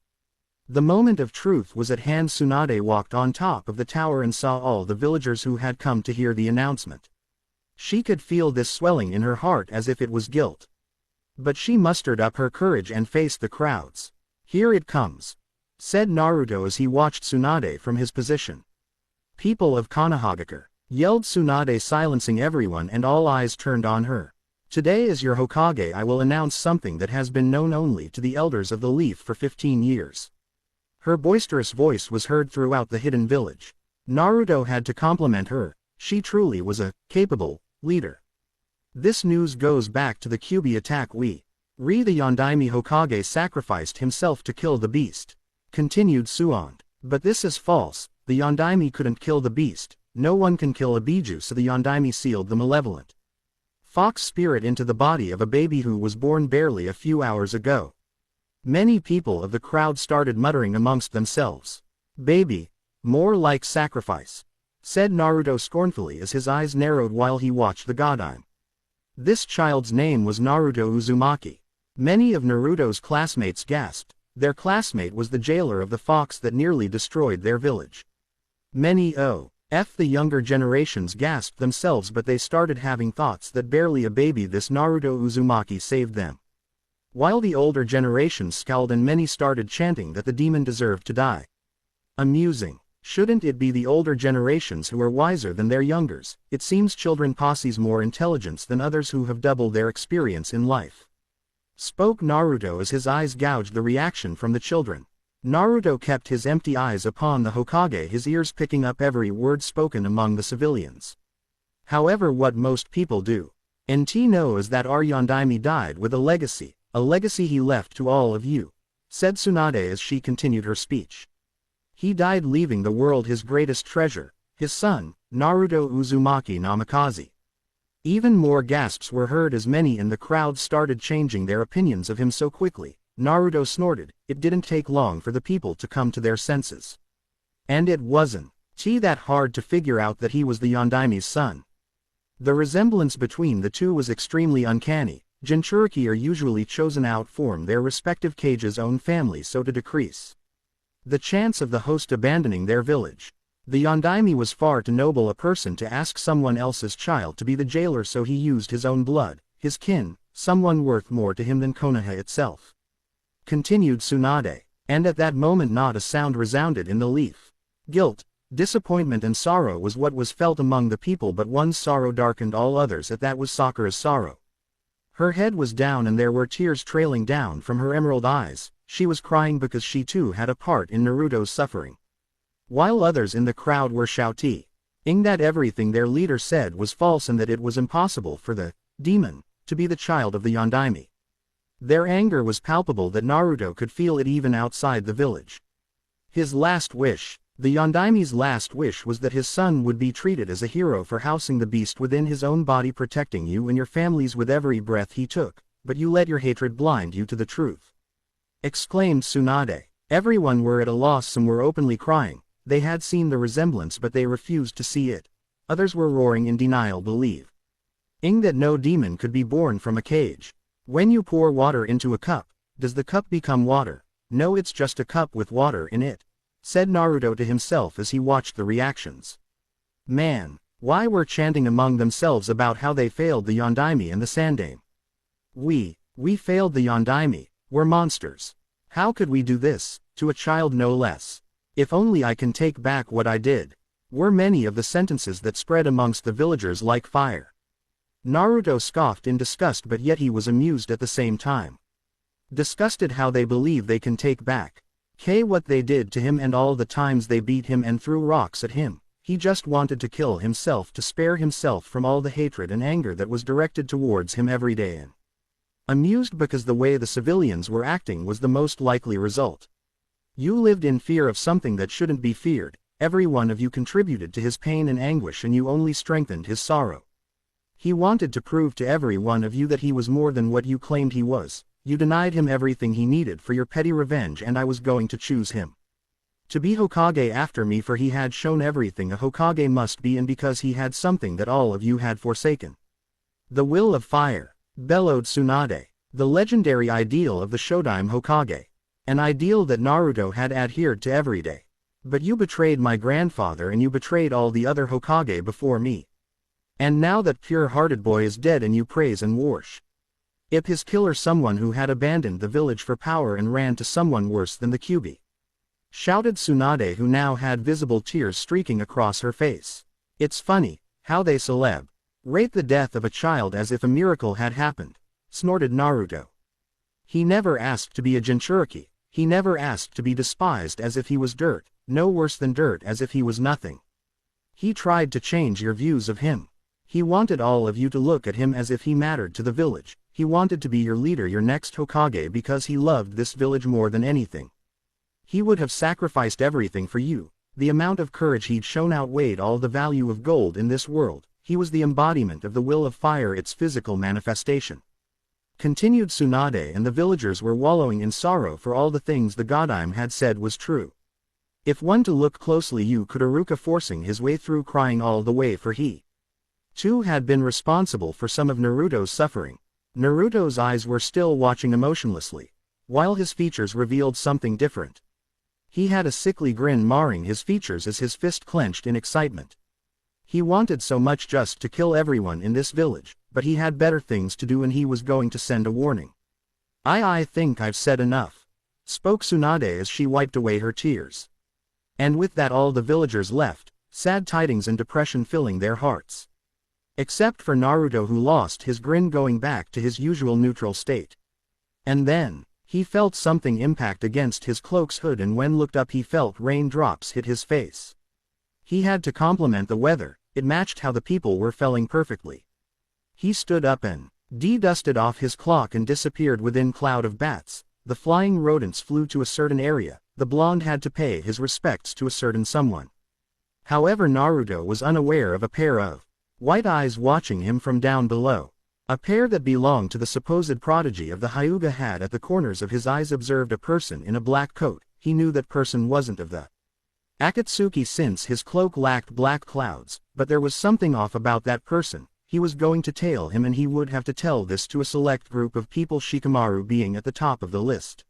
The moment of truth was at hand. Tsunade walked on top of the tower and saw all the villagers who had come to hear the announcement. She could feel this swelling in her heart as if it was guilt. But she mustered up her courage and faced the crowds. Here it comes, said Naruto as he watched Tsunade from his position. People of Konohagakure, yelled Tsunade, silencing everyone, and all eyes turned on her. Today as your Hokage I will announce something that has been known only to the elders of the Leaf for 15 years. Her boisterous voice was heard throughout the hidden village. Naruto had to compliment her. She truly was a capable leader. This news goes back to the Kyuubi attack. The Yondaime Hokage sacrificed himself to kill the beast, continued Suond. But this is false. The Yondaime couldn't kill the beast. No one can kill a Biju, so the Yondaime sealed the malevolent fox spirit into the body of a baby who was born barely a few hours ago. Many people of the crowd started muttering amongst themselves. Baby, more like sacrifice, said Naruto scornfully as his eyes narrowed while he watched the Godime. This child's name was Naruto Uzumaki. Many of Naruto's classmates gasped. Their classmate was the jailer of the fox that nearly destroyed their village. Many the younger generations gasped themselves, but they started having thoughts that barely a baby this Naruto Uzumaki saved them. While the older generations scowled and many started chanting that the demon deserved to die. Amusing. Shouldn't it be the older generations who are wiser than their youngers? It seems children possess more intelligence than others who have doubled their experience in life. Spoke Naruto as his eyes gouged the reaction from the children. Naruto kept his empty eyes upon the Hokage, his ears picking up every word spoken among the civilians. However, what most people do. NT knows that our Yondaime died with a legacy he left to all of you, said Tsunade as she continued her speech. He died leaving the world his greatest treasure, his son, Naruto Uzumaki Namikaze. Even more gasps were heard as many in the crowd started changing their opinions of him so quickly. Naruto snorted. It didn't take long for the people to come to their senses. And it wasn't that hard to figure out that he was the Yondaime's son. The resemblance between the two was extremely uncanny. Jinchuriki are usually chosen out from their respective cage's own families so to decrease the chance of the host abandoning their village. The Yondaime was far too noble a person to ask someone else's child to be the jailer, so he used his own blood, his kin, someone worth more to him than Konoha itself. Continued Tsunade. And at that moment not a sound resounded in the Leaf. Guilt, disappointment and sorrow was what was felt among the people, but one sorrow darkened all others, and that was Sakura's sorrow. Her head was down and there were tears trailing down from her emerald eyes. She was crying because she too had a part in Naruto's suffering. While others in the crowd were shouting that everything their leader said was false and that it was impossible for the demon to be the child of the Yondaime. Their anger was palpable that Naruto could feel it even outside the village. His last wish, the Yondaime's last wish, was that his son would be treated as a hero for housing the beast within his own body, protecting you and your families with every breath he took, but you let your hatred blind you to the truth. Exclaimed Tsunade. Everyone were at a loss, some were openly crying. They had seen the resemblance but they refused to see it. Others were roaring in denial, believing that no demon could be born from a cage. When you pour water into a cup, does the cup become water? No, it's just a cup with water in it, said Naruto to himself as he watched the reactions. Man, why were chanting among themselves about how they failed the Yondaime and the Sandaime? We failed the Yondaime, we're monsters. How could we do this, to a child no less? If only I can take back what I did, were many of the sentences that spread amongst the villagers like fire. Naruto scoffed in disgust, but yet he was amused at the same time. Disgusted how they believe they can take back what they did to him and all the times they beat him and threw rocks at him. He just wanted to kill himself to spare himself from all the hatred and anger that was directed towards him every day, and amused because the way the civilians were acting was the most likely result. You lived in fear of something that shouldn't be feared. Every one of you contributed to his pain and anguish, and you only strengthened his sorrow. He wanted to prove to every one of you that he was more than what you claimed he was. You denied him everything he needed for your petty revenge, and I was going to choose him to be Hokage after me, for he had shown everything a Hokage must be, and because he had something that all of you had forsaken. The will of fire, bellowed Tsunade, the legendary ideal of the Shodaime Hokage, an ideal that Naruto had adhered to every day. But you betrayed my grandfather and you betrayed all the other Hokage before me. And now that pure-hearted boy is dead and you praise and worship If his killer someone who had abandoned the village for power and ran to someone worse than the Kyuubi. Shouted Tsunade, who now had visible tears streaking across her face. It's funny, how they rate the death of a child as if a miracle had happened, snorted Naruto. He never asked to be a Jinchuriki, he never asked to be despised as if he was dirt, no worse than dirt as if he was nothing. He tried to change your views of him. He wanted all of you to look at him as if he mattered to the village. He wanted to be your leader, your next Hokage, because he loved this village more than anything. He would have sacrificed everything for you. The amount of courage he'd shown outweighed all the value of gold in this world. He was the embodiment of the will of fire, its physical manifestation. Continued Tsunade, and the villagers were wallowing in sorrow for all the things the Godime had said was true. If one to look closely, you could Iruka forcing his way through, crying all the way, for he too had been responsible for some of Naruto's suffering. Naruto's eyes were still watching emotionlessly, while his features revealed something different. He had a sickly grin marring his features as his fist clenched in excitement. He wanted so much just to kill everyone in this village, but he had better things to do and he was going to send a warning. I think I've said enough, spoke Tsunade as she wiped away her tears. And with that all the villagers left, sad tidings and depression filling their hearts. Except for Naruto, who lost his grin, going back to his usual neutral state. And then, he felt something impact against his cloak's hood, and when looked up he felt raindrops hit his face. He had to compliment the weather, it matched how the people were feeling perfectly. He stood up and dusted off his cloak and disappeared within cloud of bats. The flying rodents flew to a certain area, the blonde had to pay his respects to a certain someone. However, Naruto was unaware of a pair of white eyes watching him from down below. A pair that belonged to the supposed prodigy of the Hyuga had at the corners of his eyes observed a person in a black coat. He knew that person wasn't of the Akatsuki since his cloak lacked black clouds, but there was something off about that person. He was going to tail him, and he would have to tell this to a select group of people, Shikamaru being at the top of the list.